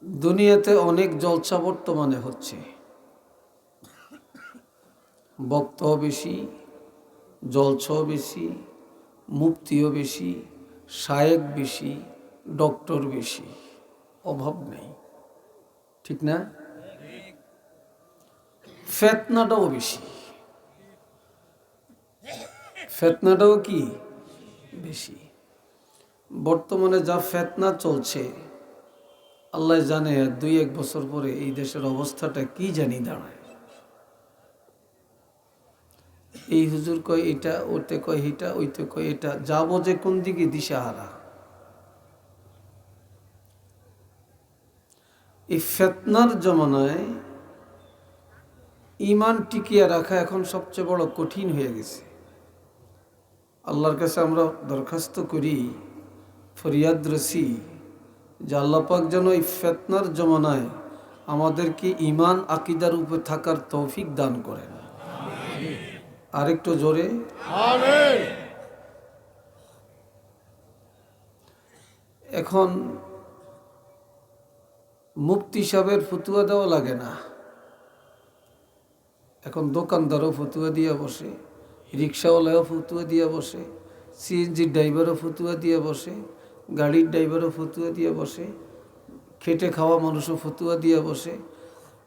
দুনিয়াতে অনেক জলসা বর্তমানে হচ্ছে। বক্তাও বেশি, জলসাও বেশি, মুফতিও বেশি, শায়েক বেশি, ডক্টর বেশি, অভাব নেই। ঠিক না? ফেতনাটাও বেশি, ফেতনাটাও কি বেশি। বর্তমানে যা ফেতনা চলছে, আল্লাহ জানে 2-1 বছর পরে এই দেশের অবস্থাটা কি জানি দাঁড়ায়। এই হুজুর কয় এটা, ওতে কয় এটা, ওইতে কয় এটা, যাবো যে কোন দিকে দিশাহারা। এই ফেতনার জমানায় ঈমান টিকিয়ে রাখা এখন সবচেয়ে বড় কঠিন হয়ে গেছে। আল্লাহর কাছে আমরা দরখাস্ত করি, ফরিয়াদ রসি, যে আল্লাহ পাক যেন এই ফেতনার জমানায় আমাদেরকে ঈমান আকীদার উপর থাকার তৌফিক দান করেন। আরেকটু জোরে আমিন। এখন মুফতি সাহেবের ফতুয়া দেওয়া লাগে না, এখন দোকানদারও ফতুয়া দিয়ে বসে, রিক্সাওয়ালাও ফতুয়া দিয়ে বসে, সিএনজির ড্রাইভারও ফতুয়া দিয়ে বসে, গাড়ির ড্রাইভারও ফতুয়া দিয়ে বসে, খেটে খাওয়া মানুষও ফতুয়া দিয়ে বসে।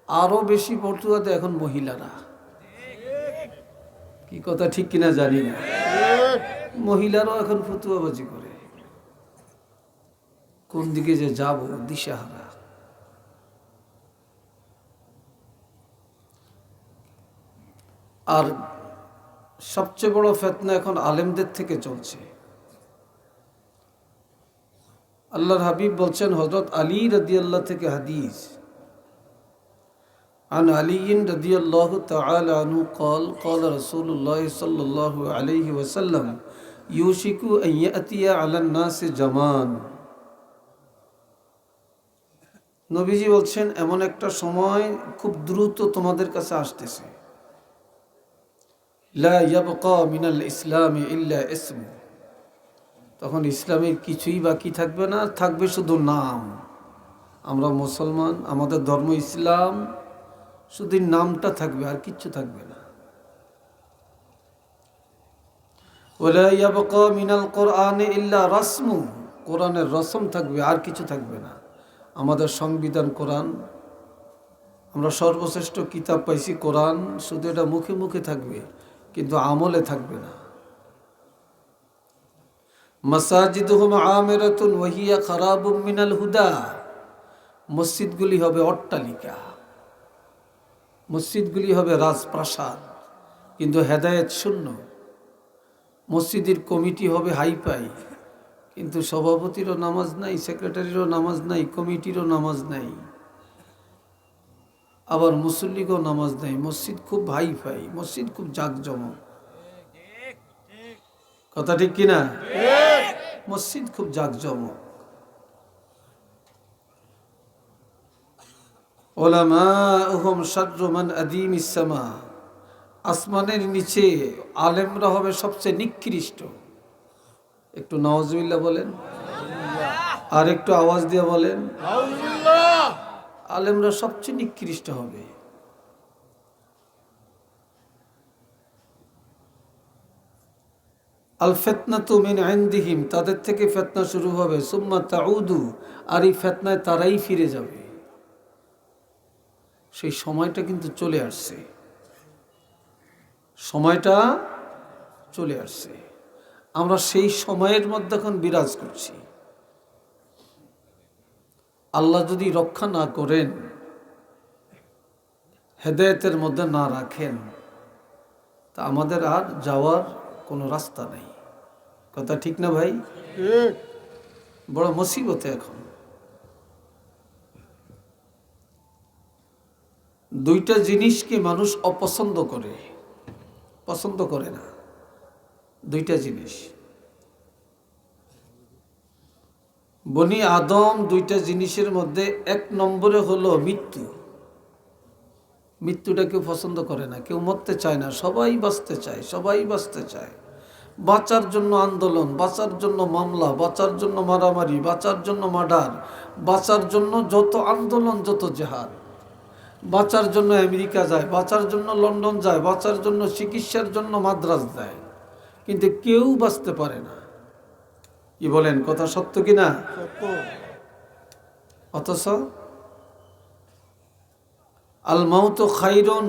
আরও বেশি ফতুয়া দেয় এখন মহিলারা। কি কথা ঠিক কিনা জানি না, মহিলারাও এখন ফতুয়াবাজি করে। কোন দিকে যে যাব দিশাহারা। আর সবচেয়ে বড় ফিতনা এখন আলেমদের থেকে চলছে। আল্লাহর হাবিব বলছেন, হযরত আলী রাদিয়াল্লাহু থেকে হাদিস, عن علي رضي الله تعالى عنه قال قال رسول الله صلى الله عليه وسلم يوشك أن يأتي على الناس زمان। নবীজি বলছেন, এমন একটা সময় খুব দ্রুত তোমাদের কাছে আসতেছে, লা ইয়াবকা মিনাল ইসলামি ইল্লা ইসমু, তখন ইসলামের কিছুই বাকি থাকবে না, থাকবে শুধু নাম। আমরা মুসলমান, আমাদের ধর্ম ইসলাম, শুধু নামটা থাকবে, আর কিচ্ছু থাকবে না। ওয়ালা ইয়াবকা মিনাল কোরআনি ইল্লা রাসমু, কোরআনের রসম থাকবে, আর কিছু থাকবে না। আমাদের সংবিধান কোরআন, আমরা সর্বশ্রেষ্ঠ কিতাব পাইছি কোরআন, শুধু এটা মুখে মুখে থাকবে, কিন্তু আমলে থাকবে না। মাসাজিদুহুম আমিরাতুন ওয়া হিয়া খারাবুম মিনাল হুদা, মসজিদগুলি হবে অট্টালিকা, মসজিদগুলি হবে রাজপ্রাসাদ, কিন্তু হেদায়েত শূন্য। মসজিদের কমিটি হবে হাইপাই, কিন্তু সভাপতিরও নামাজ নাই, সেক্রেটারিরও নামাজ নাই, কমিটিরও নামাজ নাই, আবার মুসল্লিকেও নামাজ নাই। মসজিদ খুব হাইফাই, মসজিদ খুব জাঁকজমক। কথা ঠিক কিনা? মসজিদ খুব জাঁকজমক। উলামাউহুম শাররু মান আদিমিস সামা, আসমানের নিচে আলেমরা হবে সবচেয়ে নিকৃষ্ট। একটু নাউজুবিল্লাহ বলেন, আর একটু আওয়াজ দিয়ে বলেন নাউজুবিল্লাহ। আলেমরা সবচেয়ে নিকৃষ্ট হবে। আল ফিতনাতু মিন ইনদিহিম, তাদের থেকে ফিতনা শুরু হবে, সুম্মা তাউদু, আর এই ফিতনায় তারাই ফিরে যাবে। সেই সময়টা কিন্তু চলে আসছে, সময়টা চলে আসছে। আমরা সেই সময়ের মধ্যে এখন বিরাজ করছি। আল্লাহ যদি রক্ষা না করেন, হেদায়েতের মধ্যে না রাখেন, তা আমাদের আর যাওয়ার কোনো রাস্তা নেই। কথা ঠিক না ভাই? বড় মুসিবতে এখন। দুইটা জিনিসকে মানুষ অপছন্দ করে, পছন্দ করে না। দুইটা জিনিস, বনি আদম দুইটা জিনিসের মধ্যে 1 নম্বরে হলো মৃত্যু। মৃত্যুটা কেউ পছন্দ করে না, কেউ মরতে চায় না, সবাই বাঁচতে চায়, সবাই বাঁচতে চায়। বাঁচার জন্য আন্দোলন, বাঁচার জন্য মামলা, বাঁচার জন্য মারামারি, বাঁচার জন্য মার্ডার, বাঁচার জন্য যত আন্দোলন, যত জেহাদ। বাঁচার জন্য আমেরিকা যায়, বাঁচার জন্য লন্ডন যায়, বাঁচার জন্য চিকিৎসার জন্য মাদ্রাজ যায়, কিন্তু কেউ বাঁচতে পারে না। কি বলেন, কথা সত্য কিনা? অথচ আল মাউত খাইরুন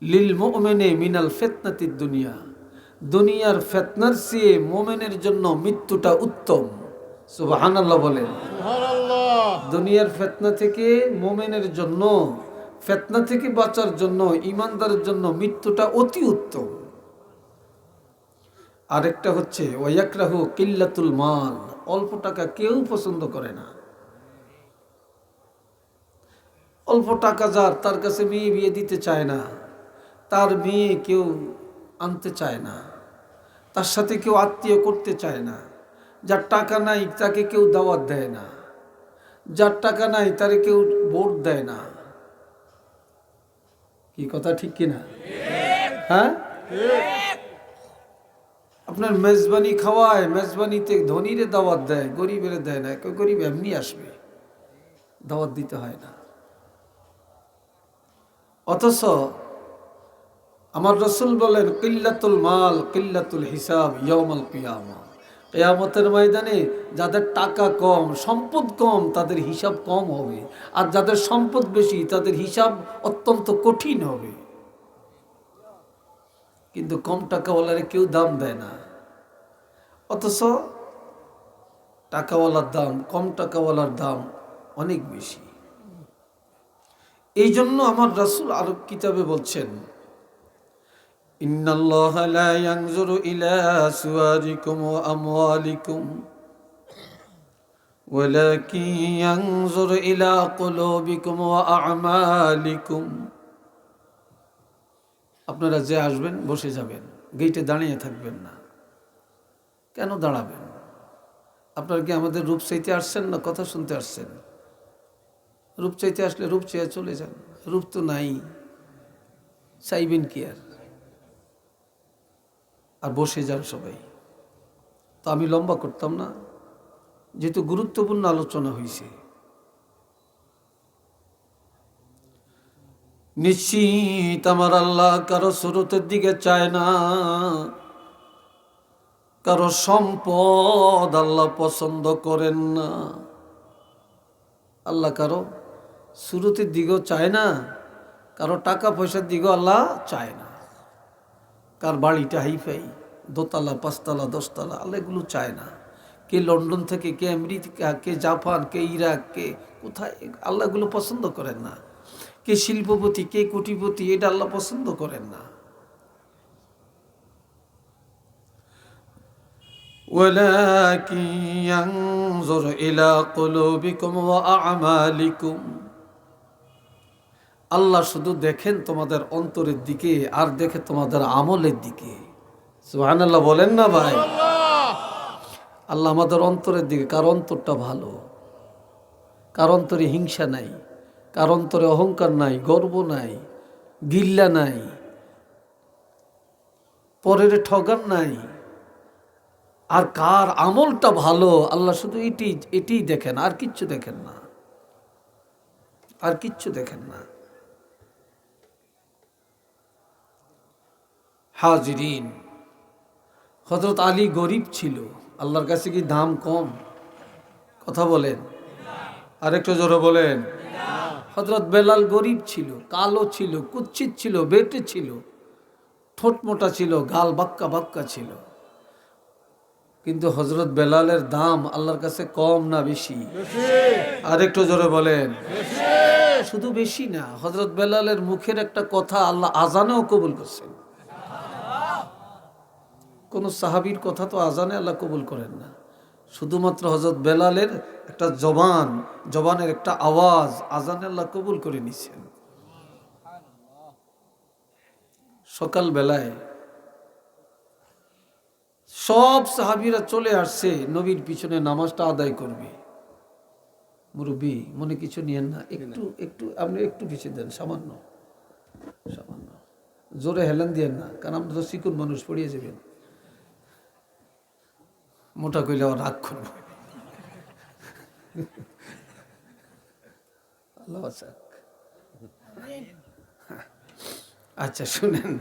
লিল মুমিনি মিনাল ফিতনাতিদ দুনিয়া, দুনিয়ার ফিতনার চেয়ে মুমিনের জন্য মৃত্যুটা উত্তম। সুবহানাল্লাহ বলেন। দুনিয়ার ফিতনা থেকে মুমিনের জন্য, ফিতনা থেকে বাঁচার জন্য ঈমানদারের জন্য মৃত্যুটা অতি উত্তম। আরেকটা হচ্ছে ওয়ায়াকরাহু কিল্লাতুল মাল, অল্প টাকা কেউ পছন্দ করে না। অল্প টাকা যার, তার কাছে মেয়ে বিয়ে দিতে চায় না, তার মেয়ে কেউ আনতে চায় না, তার সাথে কেউ আত্মীয় করতে চায় না। যার টাকা নাই তাকে কেউ দাওয়াত দেয় না, যার টাকা নাই তারে কেউ ভোট দেয় না। কি কথা ঠিক কিনা? হ্যাঁ, আপনার মেজবানি খাওয়ায়, মেজবানিতে ধনীরে দাওয়াত দেয়, গরিবের দেয় না। কেউ গরিব এমনি আসবে, দাওয়াত দিতে হয় না। অথচ আমার রসুল বলেন কিল্লাতুল মাল কিল্লাতুল হিসাব ইয়াউমাল কিয়ামা, কিয়ামতের ময়দানে যাদের টাকা কম, সম্পদ কম, তাদের হিসাব কম হবে, আর যাদের সম্পদ বেশি তাদের হিসাব অত্যন্ত কঠিন হবে। কিন্তু কম টাকাওয়ালারে কেউ দাম দেয় না, অথচ টাকাওয়ালার দাম, কম টাকাওয়ালার দাম অনেক বেশি। এই জন্য আমার রাসূল আরো কিতাবে বলছেন, ইন্নাল্লাহা লা ইয়ানজুরু ইলা সুওয়ারিকুম ওয়া আমওয়ালিকুম ওয়ালাকিন ইয়ানজুরু ইলা কুলুবিকুম ওয়া আ'মালিকুম। আপনারা যে আসবেন বসে যাবেন, গেটে দাঁড়িয়ে থাকবেন না। কেন দাঁড়াবেন? আপনারা কি আমাদের রূপ চাইতে আসছেন না কথা শুনতে আসছেন? রূপ চাইতে আসলে রূপ চেয়ে চলে যান, রূপ তো নাই, চাইবেন কি আর বসে যান সবাই। তো আমি লম্বা করতাম না, যেহেতু গুরুত্বপূর্ণ আলোচনা হয়েছে। নিশ্চিত আমার আল্লাহ কারো সুরতের দিকে চায় না, কারো সম্পদ আল্লাহ পছন্দ করেন না। আল্লাহ কারো সুরতের দিকেও চায় না, কারো টাকা পয়সার দিকেও আল্লাহ চায় না। কার বাড়িটা হাইফাই, দোতলা, পাঁচতলা, 10তলা, আল্লাহ এগুলো চায় না। কে লন্ডন থেকে, কে আমেরিকা, কে জাপান, কে ইরাক, কে কোথায়, আল্লাহ এগুলো পছন্দ করেন না। কে শিল্পপতি, কে কোটিপতি, এটা আল্লাহ পছন্দ করেন না। ওয়ালাকিন ইয়ানজুরু ইলা কুলুবিকুম ওয়া আ'মালিকুম। আল্লাহ শুধু দেখেন তোমাদের অন্তরের দিকে, আর দেখে তোমাদের আমলের দিকে। সুবহানাল্লাহ বলেন না ভাই? আল্লাহ আমাদের অন্তরের দিকে, কার অন্তরটা ভালো, কার অন্তরে হিংসা নাই, কার অন্তরে অহংকার নাই, গর্ব নাই, গিল্লা নাই, পরের ঠগান নাই, আর কার আমলটা ভালো, আল্লাহ শুধু এটি দেখেন, আর কিচ্ছু দেখেন না, আর কিচ্ছু দেখেন না। হাজিরিন, হযরত আলী গরিব ছিল, আল্লাহর কাছে কি দাম কম? কথা বলেন, আরেকটু জোরে বলেন। হযরত বেলাল গরিব ছিল, কালো ছিল, কুচ্ছিত ছিল, বেটে ছিল, ঠোঁট মোটা ছিল, গাল বাক্কা বাক্কা ছিল, কিন্তু হযরত বেলালের দাম আল্লাহর কাছে কম না বেশি? আরেকটু জোরে বলেন। শুধু বেশি না, হযরত বেলালের মুখের একটা কথা আল্লাহ আজানেও কবুল করছেন। কোন সাহাবীর কথা তো আজানে আল্লাহ কবুল করেন না, শুধুমাত্র হযরত বেলালের একটা জবানের একটা আওয়াজ আজানে আল্লাহ কবুল করে নিছেন। সকাল বেলায় সব সাহাবীরা চলে আসছে নবীর পিছনে নামাজটা আদায় করবে। মুরব্বী, মনে কিছু নিয়েন না, একটু আপনি একটু পিছিয়ে দেন, সামান্য, জোরে হেলেন দিয়েন না, কারণ আমরা তো চিকুন মানুষ, পড়িয়ে যাবেন। মোটা কইলে আবার রাগ করবো। আল্লাহ বাঁচাক। আচ্ছা শুনেন,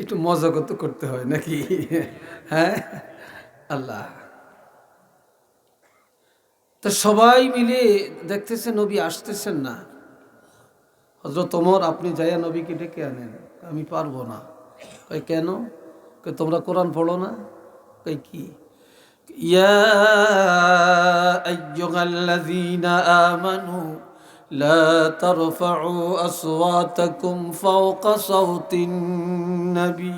একটু মজা করতে হয় নাকি? হ্যাঁ, আল্লাহ। তো সবাই মিলে দেখতেছে নবী আসতেছেন না। হযরত ওমর, আপনি যাইয়া নবীকে ডেকে আনেন। আমি পারবো না। কই কেন? কই তোমরা কোরআন পড়ো না? কই কি? ইয়া আইয়ুহাল্লাযীনা আমানু লা তারফাউ আসওয়াতাকুম ফাওকা সাওতিন নবী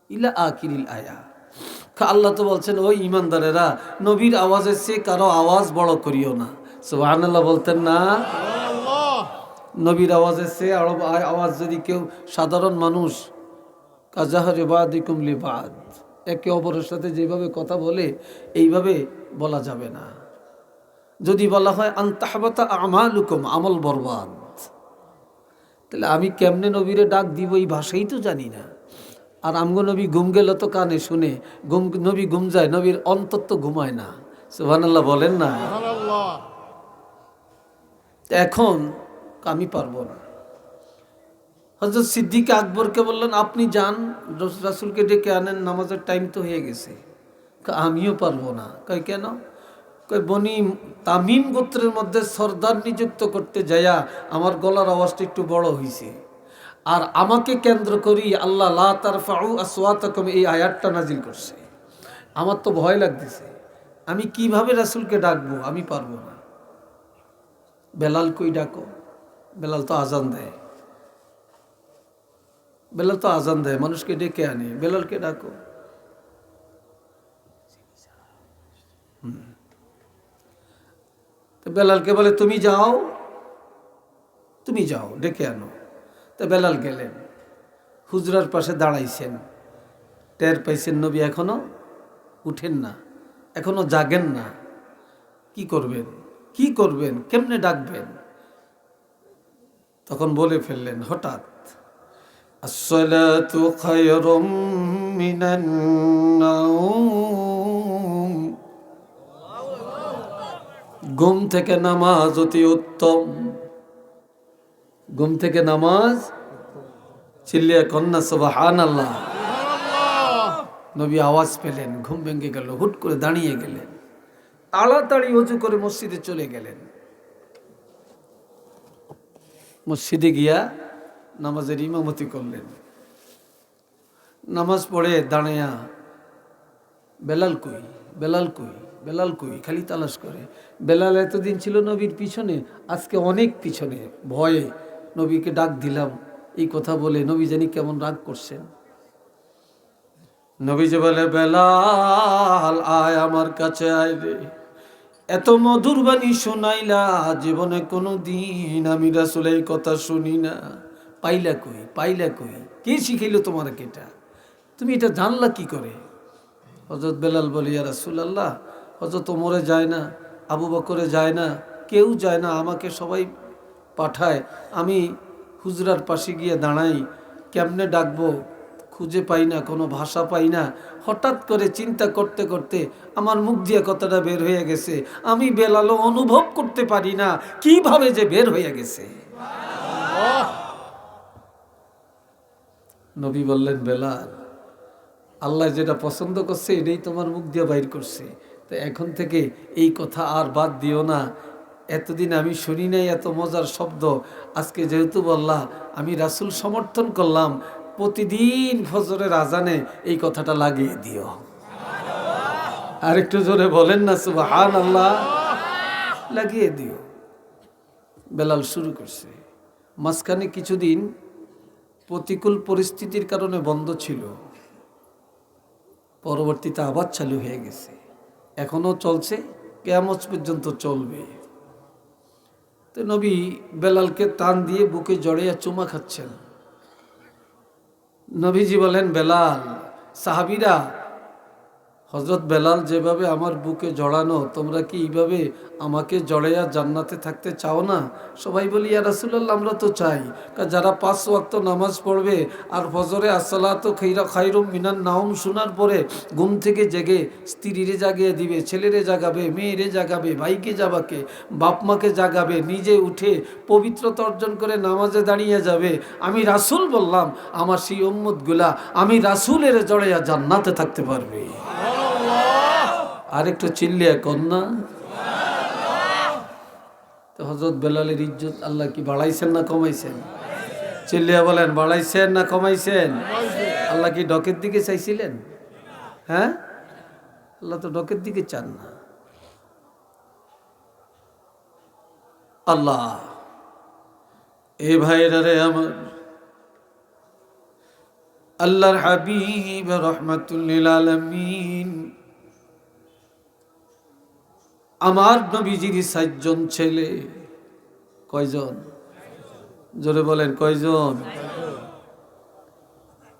ইলা আখিরিল আয়া। আল্লাহ তো বলছেন, ওই ঈমানদারেরা, নবীর আওয়াজের চেয়ে কারো আওয়াজ বড় করিও না। সুবহানাল্লাহ বলতেন না? নবীর আওয়াজের চেয়ে আরো আওয়াজ যদি কেউ সাধারণ মানুষ কাজাহরে বাদিকুম লিবাদ, একে অপরের সাথে যেভাবে কথা বলে এইভাবে বলা যাবে না। যদি বলা হয় আনতাহবাতা আমালুকুম, আমল বরবাদ, তাহলে আমি কেমনে নবীরে ডাক দিব এই ভাষাই তো জানি না। আর আমগো নবী ঘুম গেল তো কানে শুনে, নবী ঘুম যায়, নবীর অন্তর তো ঘুমায় না। সুবহানাল্লাহ বলেন না? এখন আমি পারবো না। হযরত সিদ্দিক আকবরকে বললেন, আপনি যান, রাসূলকে ডেকে আনেন, নামাজের টাইম তো হয়ে গেছে। আমিও পারবো না। কই কেন? কই বনি তামিম গোত্রের মধ্যে সর্দার নিযুক্ত করতে যাইয়া আমার গলার আওয়াজটা একটু বড় হয়েছে। আর আমাকে কেন্দ্র করি আল্লাহ লা তারফাউ আসওয়াতাকুম এই আয়াতটা নাজিল করছে। আমার তো ভয় লাগতেছে, আমি কিভাবে রাসূলকে ডাকবো? আমি পারবো না। বেলাল কই ডাকো। বেলাল তো আজান দেয়, বেলাল তো আজান দেয়, মানুষকে ডেকে আনে, বেলালকে ডাকো। তো বেলালকে বলে, তুমি যাও, তুমি যাও, ডেকে আনো। তো বেলাল গেলেন, হুজরার পাশে দাঁড়াইছেন। টের পাইছেন নবী এখনো উঠেন না, এখনো জাগেন না। কি করবেন? কি করবেন? কেমনে ডাকবেন? তখন বলে ফেললেন হঠাৎ, আসসালাতু খায়রুম মিনান নাওম, ঘুম থেকে নামাজ অতি উত্তম। ঘুম থেকে নামাজ, চিল্লিয়া কন্যা সুবহানাল্লাহ। নবী আওয়াজ পেলেন, ঘুম ভেঙে গেল, হুট করে দাঁড়িয়ে গেলেন, তাড়াতাড়ি ওযু করে মসজিদে চলে গেলেন। মসজিদে গিয়া নামাজের ইমামতি করলেন। নামাজ পড়ে দাঁড়াইয়া বেলাল কই, বেলাল কই, বেলাল কই খালি তালাশ করে। বেলাল এতদিন ছিল নবীর পিছনে, আজকে অনেক পিছনে। ভয়ে নবীকে ডাক দিলাম এই কথা বলে নবী জানি কেমন রাগ করছেন। নবী যে বলে, বেলাল আয় আমার কাছে আয় রে, এত মধুর বাণী শোনাইলা, জীবনে কোনো দিন আমি রাসূলের এই কথা শুনি না। পাইলা কই, পাইলা কই, কে শিখাইল তোমার এটা? তুমি এটা জানলা কি করে? হযরত বেলাল বলি, ইয়া রাসূলুল্লাহ, হযরত ওমরে যায় না, আবু বকরে যায় না, কেউ যায় না, আমাকে সবাই পাঠায়, আমি হুজরার পাশে গিয়ে দাঁড়াই, কেমনে ডাকবো খুঁজে পাই না, কোনো ভাষা পাই না। হঠাৎ করে চিন্তা করতে করতে আমার মুখ দিয়ে কথাটা বের হয়ে গেছে, আমি বেলালও অনুভব করতে পারি না কিভাবে যে বের হয়ে গেছে। নবী বললেন, বেলাল, আল্লাহ যেটা পছন্দ করছে এটাই তোমার মুখ দিয়ে বাইর করছে, তো এখন থেকে এই কথা আর বাদ দিও না। এতদিন আমি শুনি নাই এত মজার শব্দ, আজকে যেহেতু বললা, আমি রাসূল সমর্থন করলাম, প্রতিদিন ফজরের আজানে এই কথাটা লাগিয়ে দিও। আর একটু জোরে বলেন না সুবহানাল্লাহ। লাগিয়ে দিও। বেলাল শুরু করছে। মাঝখানে কিছুদিন প্রতিকূল পরিস্থিতির কারণে বন্ধ ছিল, পরবর্তীতে আবার চালু হয়ে গেছে, এখনো চলছে, কিয়ামত পর্যন্ত চলবে। তো নবী বেলালকে টান দিয়ে বুকে জড়িয়ে চুমা খাচ্ছেন। নবীজি বলেন, বেলাল, সাহাবীরা হযরত বেলাল যেভাবে আমার বুকে জড়ানো, তোমরা কি এইভাবে আমাকে জড়াইয়া জান্নাতে থাকতে চাও না? সবাই বলি ইয়া রাসূলুল্লাহ, আমরা তো চাই। যারা 5 ওয়াক্ত নামাজ পড়বে আর ফজরে আসসালাতু খায়রুম মিনান নাওম শোনার পরে ঘুম থেকে জেগে স্ত্রীরে জাগিয়ে দিবে, ছেলেরে জাগাবে, মেয়েরে জাগাবে, ভাইকে জাগাবে, বাপ মাকে জাগাবে, নিজে উঠে পবিত্রতা অর্জন করে নামাজে দাঁড়িয়ে যাবে, আমি রাসূল বললাম আমার সেই উম্মতগুলা আমি রাসূলের জড়াইয়া জান্নাতে থাকতে পারবে। আর একটু চিল্লিয়া কন্যা। তো হযরত বেলালের ইজ্জত আল্লাহ কি বাড়াইছেন না কমাইছেন? চিল্লিয়া বলেন, বাড়াইছেন না কমাইছেন? আল্লাহ কি ডকের দিকে চাইছিলেন? হ্যাঁ, আল্লাহ তো ডকের দিকে চান না। আল্লাহ এ ভাইরা রে আমার, আল্লাহর হাবিব রাহমাতুল লিল আলামিন আমার নবীজির 7 জন ছেলে। কয়জন? জোরে বলেন কয়জন?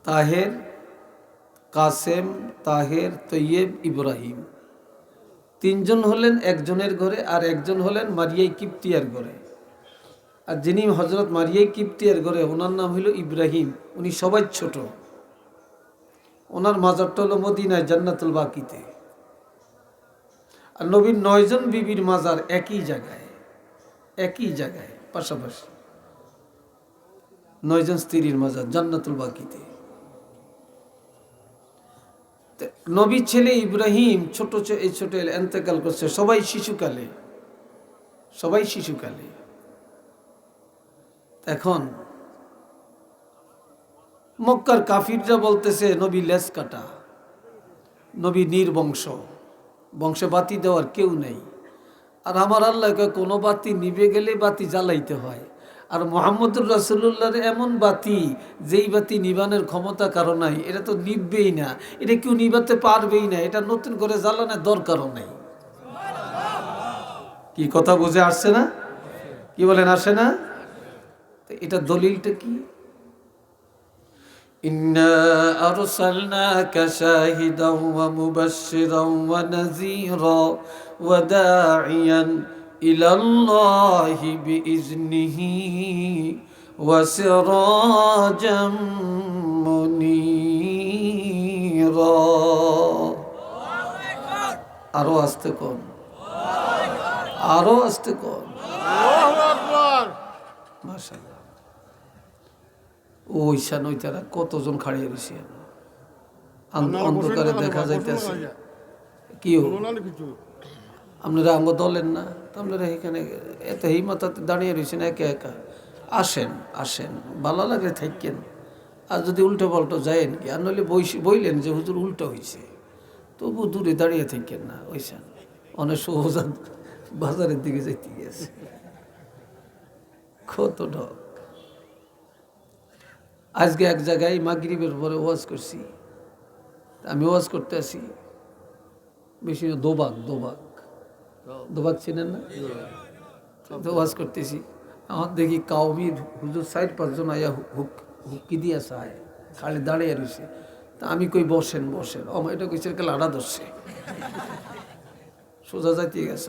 তাহের, কাসেম, তাহের, তৈয়েব, ইব্রাহিম। 3 জন হলেন একজনের ঘরে, আর একজন হলেন মারিয়াই কিপ্তিয়ার ঘরে। আর যিনি হযরত মারিয়াই কিপ্তিয়ার ঘরে, ওনার নাম হলো ইব্রাহিম। উনি সবাই ছোট। ওনার মাজারটা হলো মদিনায় জান্নাতুল বাকিতে। আর নবীর 9 জন বিবির মাজার একই জায়গায় পাশাপাশি। 9 জন স্ত্রীর মাজার জান্নাতুল বাকিতে। নবীর ছেলে ইব্রাহিম ছোট ইন্তেকাল করছে, সবাই শিশুকালে। এখন মক্কার কাফিররা বলতেছে নবী লেজ কাটা, নবী নির্বংশ, বংশে বাতি দেওয়ার কেউ নেই। আর আমার আল্লাহকে কোনো বাতি নিভে গেলে বাতি জ্বালাইতে হয়। আর মুহাম্মদুর রাসূলুল্লাহর এমন বাতি, যেই বাতি নিবানের ক্ষমতা কারো নাই, এটা তো নিভবেই না, এটা কেউ নিভাতে পারবেই না, এটা নতুন করে জ্বালানোর দরকারও নেই। কি কথা বুঝে আসছে না? কি বলেন, আসে না? এটা দলিলটা কি? ইন্না আরসালনাকা শাহিদাও ওয়া মুবাশশিরাও ওয়া নাযীরা ওয়া দাঈয়ান ইলাল্লাহি বিইজনিহি ওয়া সিরাজাম মুনীরা। আরো আস্তে কোন, আরো আস্তে কোন। আল্লাহু আকবার। মাশাআল্লাহ। ওই সানইতারা কতজন খাড়িয়ে রয়েছে, অন্ধকারে দেখা যাইতেছে। কি আপনারা আঙ্গ দলেন না? আপনারা এখানে এত হিমাতাতে দাঁড়িয়ে রয়েছেন একা একা। আসেন আসেন, ভালো লাগে থাকেন। আর যদি উল্টো পাল্টো যায়েন কি, আর নইলে বইলেন যে হুজুর উল্টো হয়েছে, তবু দূরে দাঁড়িয়ে থাকেন না। ওইসান অনেক সোজা বাজারের দিকে যাইতে গেছে, কত ঢক। আজকে এক জায়গায় মাগরিবের পরে ওয়াজ করছি, আমি ওয়াজ করতে আসি বেশি দোবাক চিনেন না? তো ওয়াজ করতেছি, আমার দেখি কাউমির হুজুর 4-5 জন আয়া হুক্কি দিয়ে চায়, খালি দাঁড়িয়ে রয়েছে। তা আমি কই বসেন, এটা কইছে লাড়া ধরছে, সোজা যাইতে গেছ,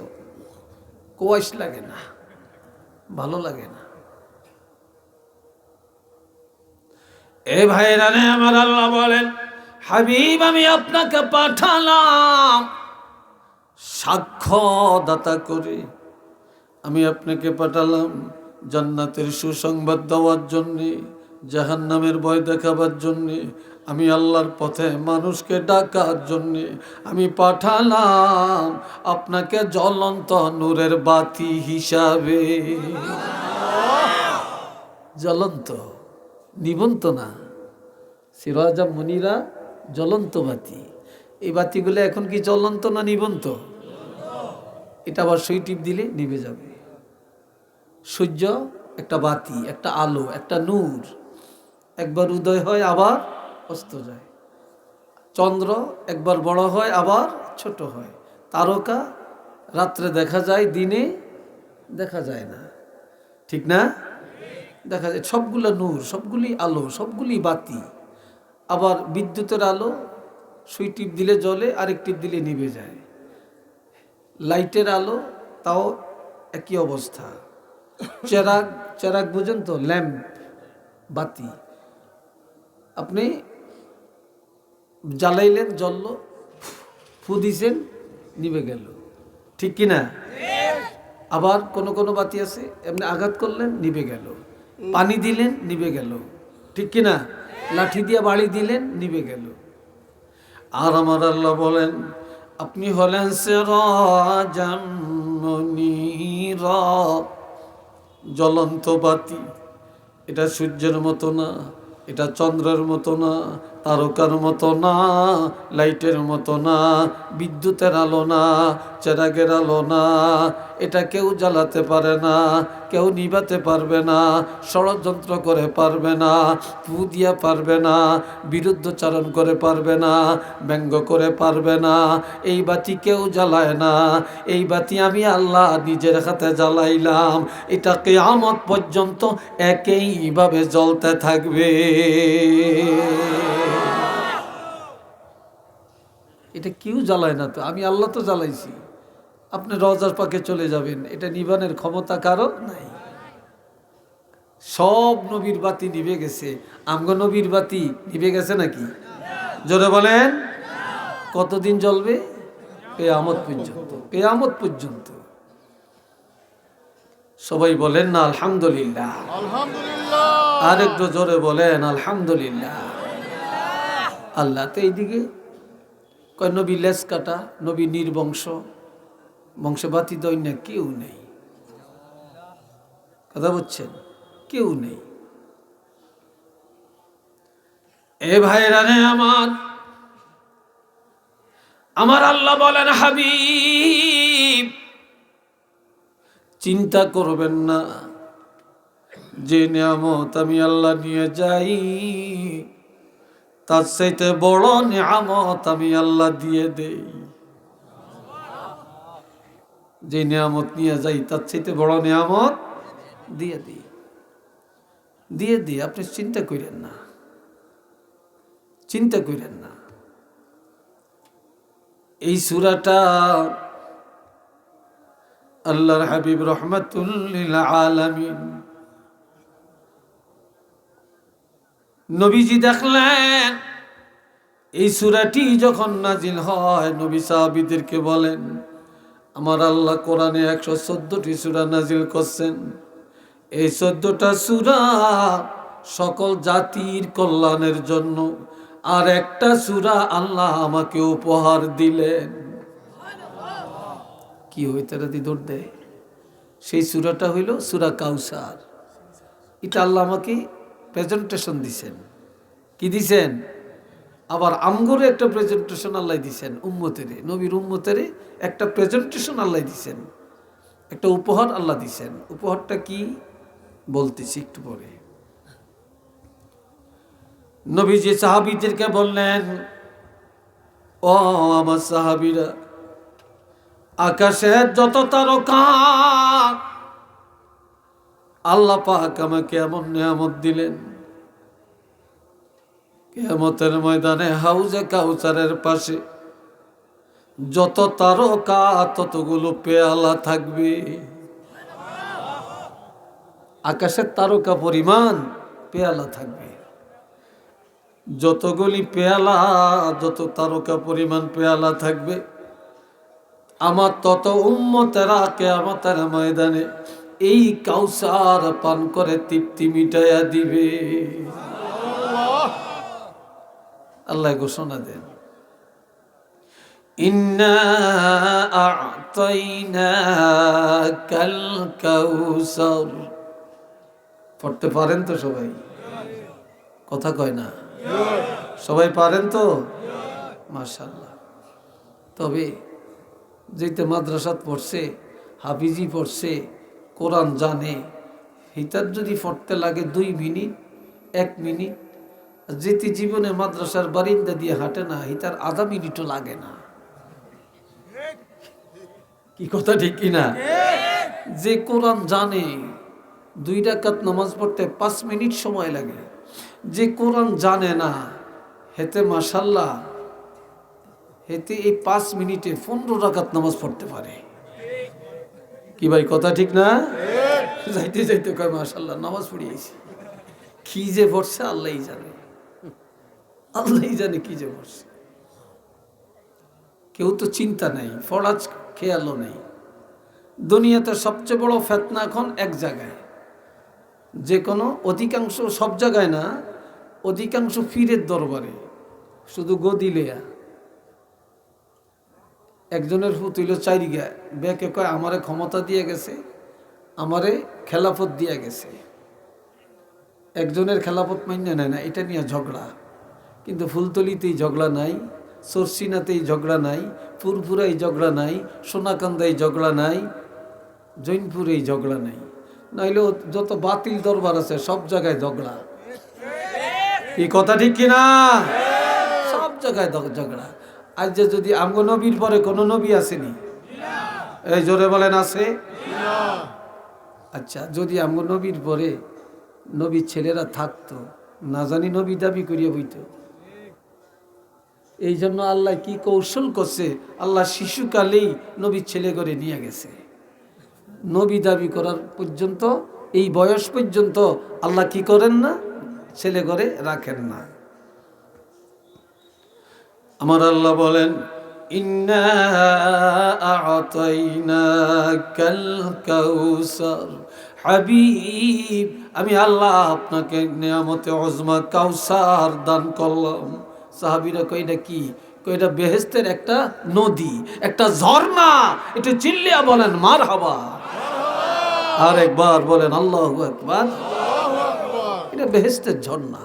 কোয়াইশ লাগে না, ভালো লাগে না। এ ভাইরা রে আমার, আল্লাহ বলেন হাবিব আমি আপনাকে পাঠালাম সাক্ষ্যদাতা করে। আমি আপনাকে পাঠালাম জান্নাতের সুসংবাদ দেওয়ার জন্যে, জাহান্নামের ভয় দেখাবার জন্যে, আমি আল্লাহর পথে মানুষকে ডাকার জন্যে আমি পাঠালাম আপনাকে জ্বলন্ত নূরের বাতি হিসাবে। জ্বলন্ত, নিবন্ত না, সিরাজা মুনিরা, জ্বলন্ত বাতি। এই বাতিগুলো এখন কি জ্বলন্ত না নিবন্ত? এটা আবার সুই টিপ দিলে নিভে যাবে। সূর্য একটা বাতি, একটা আলো, একটা নূর, একবার উদয় হয় আবার অস্ত যায়। চন্দ্র একবার বড় হয় আবার ছোট হয়। তারকা রাত্রে দেখা যায়, দিনে দেখা যায় না, ঠিক না? দেখা যায় সবগুলো নূর, সবগুলি আলো, সবগুলি বাতি। আবার বিদ্যুতের আলো সুই টিপ দিলে জ্বলে, আরেক টিপ দিলে নিভে যায়। লাইটের আলো তাও একই অবস্থা। চেরাগ, চেরাগ বুঝেন তো, ল্যাম্প, বাতি, আপনি জ্বালাইলেন জ্বলল, ফু দিছেন নিভে গেল, ঠিক কিনা? আবার কোন বাতি আছে এমনি আঘাত করলেন নিভে গেল, পানি দিলেন নিভে গেল, ঠিক কিনা? লাঠি দিয়ে বাড়ি দিলেন নিভে গেল। আর আমার আল্লাহ বলেন আপনি হলেন সিরাজাম মুনীরা, জ্বলন্ত বাতি। এটা সূর্যের মতো না, এটা চন্দ্রের মতো না, তারকার মতো না, লাইটের মতো না, বিদ্যুতের আলো না, চেরাগের আলো না। এটা কেউ জ্বালাতে পারে না, কেউ নিভাতে পারবে না, ষড়যন্ত্র করে পারবে না, ফু দিয়া পারবে না, বিরুদ্ধচারণ করে পারবে না, ব্যঙ্গ করে পারবে না। এই বাতি কেউ জ্বালায় না, এই বাতি আমি আল্লাহ নিজের হাতে জ্বালাইলাম। এটা কিয়ামত পর্যন্ত একইভাবে জ্বলতে থাকবে। এটা কেউ জ্বালায় না, তো আমি আল্লাহ তো জ্বালাইছি। আপনি রওজার পাকে চলে যাবেন, এটা নিবানের ক্ষমতা কারো নাই। সব নবীর বাতি নিভে গেছে, আমগো নবীর বাতি নিভে গেছে নাকি? জোরে বলেন, কতদিন জ্বলবে? কিয়ামত পর্যন্ত, কিয়ামত পর্যন্ত। সবাই বলেন না আলহামদুলিল্লাহ, আলহামদুলিল্লাহ। আর একটু জোরে বলেন আলহামদুলিল্লাহ। আল্লাহ তো এইদিকে কয় নবী লেজ কাটা, নবী নির্বংশ, বংশে বাতি দৈন্য কেউ নেই। কথা বুঝছেন? কেউ নেই। এ ভাইরা রে আমার আল্লাহ বলেন হাবিব চিন্তা করবেন না, যে নিয়ামত আমি আল্লাহ নিয়ে যাই তার চাইতে বড় নিয়ামত আমি আল্লাহ দিয়ে দেই। যে নিয়ামত নিয়ে যাই তার চাইতে বড় নিয়ামত দিয়ে দিই, দিয়ে দিই। আপনি চিন্তা করেন না, চিন্তা করেন না। এই সূরাটা আল্লাহর হাবিব রহমাতুল লিল আলামিন নবীজি দেখলেন এই সূরাটি যখন নাজিল হয়, নবী সাহাবীদেরকে বলেন আমার আল্লাহ কোরআনে 114টি সূরা নাজিল করছেন। এই 14টা সূরা সকল জাতির কল্যাণের জন্য, আর একটা সূরা আল্লাহ আমাকে উপহার দিলেন। কি হইতে রাতি দৌড় দেয়? সেই সূরাটা হইল সূরা কাউসার। এটা আল্লাহ আমাকে প্রেজেন্টেশন দিছেন। কি দিছেন? আবার আমগরে একটা প্রেজেন্টেশন আল্লাহ দিছেন, উম্মতেরে, নবীর উম্মতেরে একটা প্রেজেন্টেশন আল্লাহ দিছেন, একটা উপহার আল্লাহ দিছেন। উপহারটা কি বলতেছি একটু পরে। নবীজি সাহাবীদেরকে বললেন, ও আমার সাহাবীরা, আকাশের যত তারকা আল্লাহ পাক আমাকে এমন নিয়ামত দিলেন, কিয়ামতের ময়দানে হাউজে কাউসারের পাশে যত তারকা ততগুলো পেয়ালা থাকবে। আকাশের তারকা পরিমাণ পেয়ালা থাকবে। যতগুলি পেয়ালা, যত তারকা পরিমাণ পেয়ালা থাকবে, আমার তত উম্মতেরা কিয়ামতের ময়দানে এই কাউসার পান করে তৃপ্তি মিটাইয়া দিবে। আল্লাহ ঘোষণা দেন, ইন্না আ'তাইনাকাল কাউসার। পড়তে পারেন তো সবাই? কথা কয় না, সবাই পারেন তো? মাশাআল্লাহ। তবে যেতে মাদ্রাসাত পড়ছে, হাফিজি পড়ছে, কোরআন জানে, হিতার যদি পড়তে লাগে 2 মিনিট 1 মিনিট, যেতে জীবনে মাদ্রাসার বারিন্দা দিয়ে হাঁটে না, হিতার আধা মিনিটও লাগে না। কি কথা ঠিক কিনা? যে কোরআন জানে 2 রাকাত নামাজ পড়তে 5 মিনিট সময় লাগে। যে কোরআন জানে না, হেতে মাশাআল্লাহ হেতে এই 5 মিনিটে 15 রাকাত নামাজ পড়তে পারে। কি ভাই কথা ঠিক না? যাইতে যাইতে কয় মাশাআল্লাহ নামাজ পড়িয়েছি। কি যে পড়ছে আল্লাহই জানে, আল্লাহই জানে কি যে পড়ছে। কেউ তো চিন্তা নাই, ফরাজ খেয়ালও নেই। দুনিয়াতে সবচেয়ে বড় ফিতনা এখন এক জায়গায়, যে কোনো অধিকাংশ, সব জায়গায় না, অধিকাংশ পীরের দরবারে শুধু গদি লেয়া। একজনের ফুতুইল 4 গা বেকে কয় আমারে ক্ষমতা দিয়ে গেছে, আমারে খেলাফত দিয়ে গেছে। একজনের খেলাফত মান্য নেয় না, এটা নিয়ে ঝগড়া। কিন্তু ফুলতলিতেই ঝগড়া নাই, সরসিনাতেই ঝগড়া নাই, ফুরফুরাই ঝগড়া নাই, সোনাকান্দায় ঝগড়া নাই, জৈনপুরেই ঝগড়া নাই। নাইলেও যত বাতিল দরবার আছে সব জায়গায় ঝগড়া। এই কথা ঠিক কিনা? সব জায়গায় ঝগড়া। আজ যে যদি আমগো নবীর পরে কোনো নবী আসেনি, এই জোরে বলেন আছে? আচ্ছা, যদি আমগো নবীর পরে নবীর ছেলেরা থাকতো, না জানি নবী দাবি করিয়া বইত। এই জন্য আল্লাহ কি কৌশল করছে, আল্লাহ শিশুকালেই নবীর ছেলে করে নিয়ে গেছে। নবী দাবি করার পর্যন্ত, এই বয়স পর্যন্ত আল্লাহ কি করেন না, ছেলে করে রাখেন না। আমার আল্লাহ বলেন ইন্না আ'তাইনাকাল কাউসার, হাবিব আমি আল্লাহ আপনাকে নিয়ামতে উজমা কাউসার দান করলাম। সাহাবীরা কই এটা কি? কই এটা বেহেশতের একটা নদী, একটা ঝর্ণা। এটা চিল্লিয়া বলেন মারহাবা, আর একবার বলেন আল্লাহু আকবার। এটা বেহেশতের ঝর্ণা,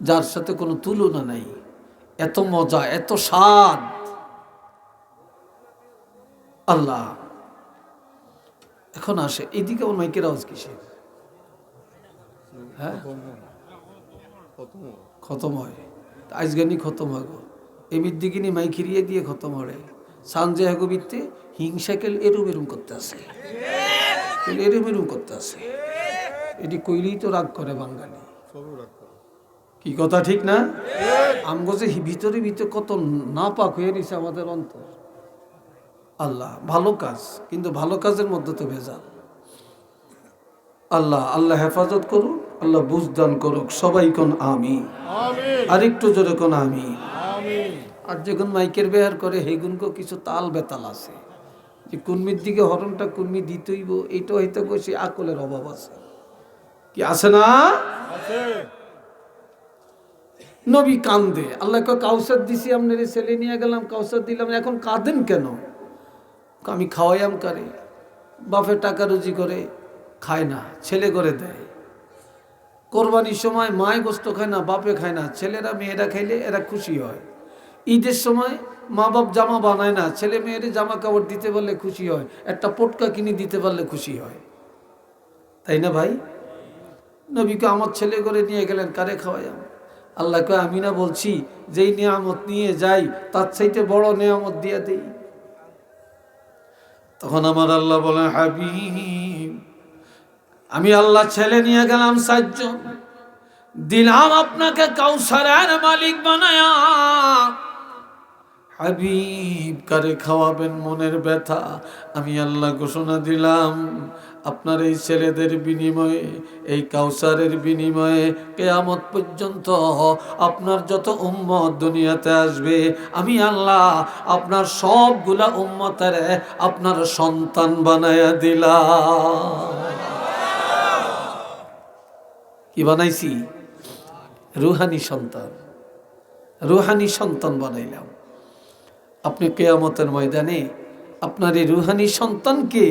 যার সাথে কোনো তুলনা নাই। এত মজা, এত স্বাদ। আল্লাহ এখন আসে এইদিকে, আমার মাইকের আওয়াজ কিসের? হ্যাঁ, খতম হয় আজগানি, খতম হয় গো এমির দিকে নি মাইক হিরিয়ে দিয়ে খতম হয়। সানজে হাগবিতে হিংসাকেল এরুম এরুম করতে আসে, এরুম এরুম করতে আসে। এটি কইলেই তো রাগ করে বাঙালি। কি কথা ঠিক না? আমগো যে ভিতরে ভিতরে কত না পাক হয়ে গেছে আমাদের অন্তর। আল্লাহ ভালো কাজ, কিন্তু ভালো কাজের মধ্যে তো ভেজাল। আল্লাহ আল্লাহ হেফাজত করুক, আল্লাহ বুঝদান করুক। সবাই কোন আমি, আর একটু জোরে কোন আমি। আর যখন মাইকের বেহার করে হেগুনকো কিছু তাল বেতাল আছে, যে কুর্মির দিকে হরণটা কুর্মি দিতেইব, এইটা হইতে কইছে আকলের অভাব আছে। কি আছে না? নবী কান্দে, আল্লাহ কাউসার দিছি, আপনার ছেলে নিয়ে গেলাম, কাউসার দিলাম, এখন কাঁদেন কেন? আমি খাওয়াইয়াম কারে, বাপে টাকা রুজি করে খায় না, ছেলে করে দেয়। কোরবানির সময় মায় গোস্ত খায় না, বাপে খায় না, ছেলেরা মেয়েরা খাইলে এরা খুশি হয়। ঈদের সময় মা বাপ জামা বানায় না, ছেলে মেয়েরে জামা কাপড় দিতে পারলে খুশি হয়, একটা পটকা কিনে দিতে পারলে খুশি হয়। তাই না ভাই? নবীকে আমার ছেলে করে নিয়ে গেলেন, কারে খাওয়াইয়াম? আল্লাহকে আমি না বলছি যেই নিয়ামত নিয়ে যাই তার চাইতে বড় নিয়ামত দিয়ে দেই। তখন আমার আল্লাহ বলেন হাবিব আমি আল্লাহ ছেলে নিয়ে গেলাম 7 জন, দিলাম আপনাকে কাউসারের মালিক বানায়া। হাবিব কারে খাওয়াবেন মনের ব্যথা? আমি আল্লাহ ঘোষণা দিলাম আপনার এই ছেলেদের বিনিময়ে, এই কাউসারের বিনিময়ে কিয়ামত পর্যন্ত আপনার যত উম্মত দুনিয়াতে আসবে, আমি আল্লাহ আপনার সবগুলা উম্মতের আপনার সন্তান বানায়া দিলাম। কি বানাইছি? রুহানি সন্তান, রুহানি সন্তান বানাইলাম। আপনি কিয়ামতের ময়দানে আপনার এই রুহানি সন্তানকে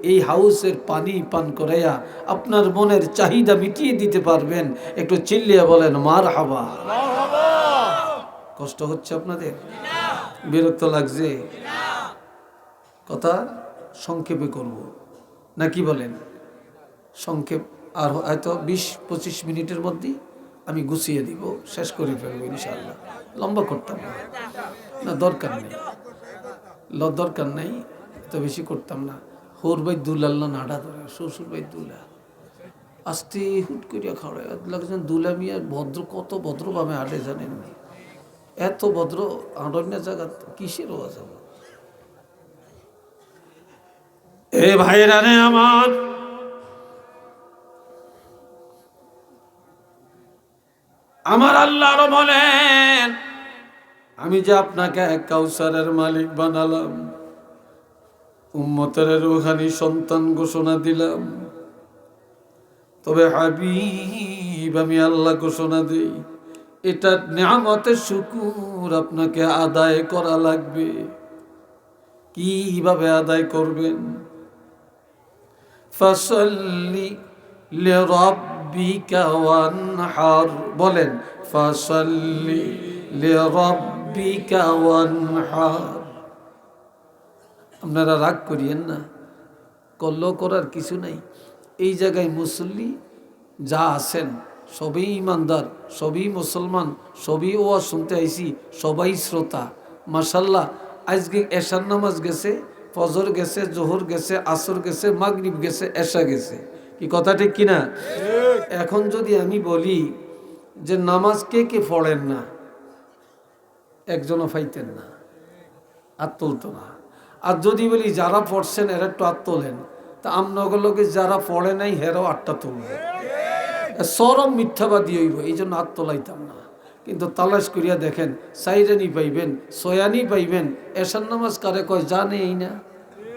এই হাউসের পানি পান করাইয়া আপনার মনের চাহিদা মিটিয়ে দিতে পারবেন। একটু চিল্লিয়া বলেন মারহাবা। কষ্ট হচ্ছে আপনাদের? বিরক্ত লাগছে? কথা সংক্ষেপে করব নাকি বলেন? সংক্ষেপ আর হয়তো 20-25 মিনিটের মধ্যে আমি গুছিয়ে দিব, শেষ করে ফেলবো ইনশাআল্লাহ। লম্বা করতাম না, দরকার নেই, দরকার নেই, এত বেশি করতাম না। হোর বাই দুলাল্লা নাড়া ধরে, শ্বশুর বাই দুলা আস্তে হুট করিয়া খাওয়ায় লাগছেন। দুলা মিয়া ভদ্র, কত ভদ্রভাবে হাঁটে জানেন? এত ভদ্র অন্য জায়গা কিসের ওয়াজ হবে? এ ভাইরা রে আমার, আমার আল্লাহ আরো বলেন, আমি যে আপনাকে কাউসারের মালিক বানালাম, উম্মতের রূহানি সন্তান ঘোষণা দিলাম, তবে হাবিব আমি আল্লাহ ঘোষণা দেই, এটা নিয়ামতের শুকর আপনাকে আদায় করা লাগবে। কিভাবে আদায় করবেন? ফাসাল্লি লিরাব্বিকা ওয়ানহার, বলেন ফাসাল্লি লিরাব্বিকা ওয়ানহার। আপনারা রাগ করিয়েন না, কল্লো করার কিছু নাই। এই জায়গায় মুসল্লি যা আছেন সবই ইমানদার, সবই মুসলমান, সবই ওয়াজ শুনতে আইছি, সবাই শ্রোতা। মাশাল্লাহ, আজকে এশার নামাজ গেছে, ফজর গেছে, জোহর গেছে, আসর গেছে, মাগরিব গেছে, এশা গেছে। কি কথা ঠিক কিনা? এখন যদি আমি বলি যে নামাজ কে কে পড়েন না, একজনও পাইতেন না, আর তুলতো না। আর যদি বলি যারা পড়ছেন এরা একটু আর তোলেন, তা আমনগরকে যারা পড়ে নাই হেরাও আটটা তুলবে। সরম মিথ্যাবাদী হইব, এই জন্য আর তোলাইতাম না। কিন্তু তালাশ করিয়া দেখেন, সাইরানি পাইবেন, সয়ানি পাইবেন। এশার নামাজ কারে কয় জানে এই না,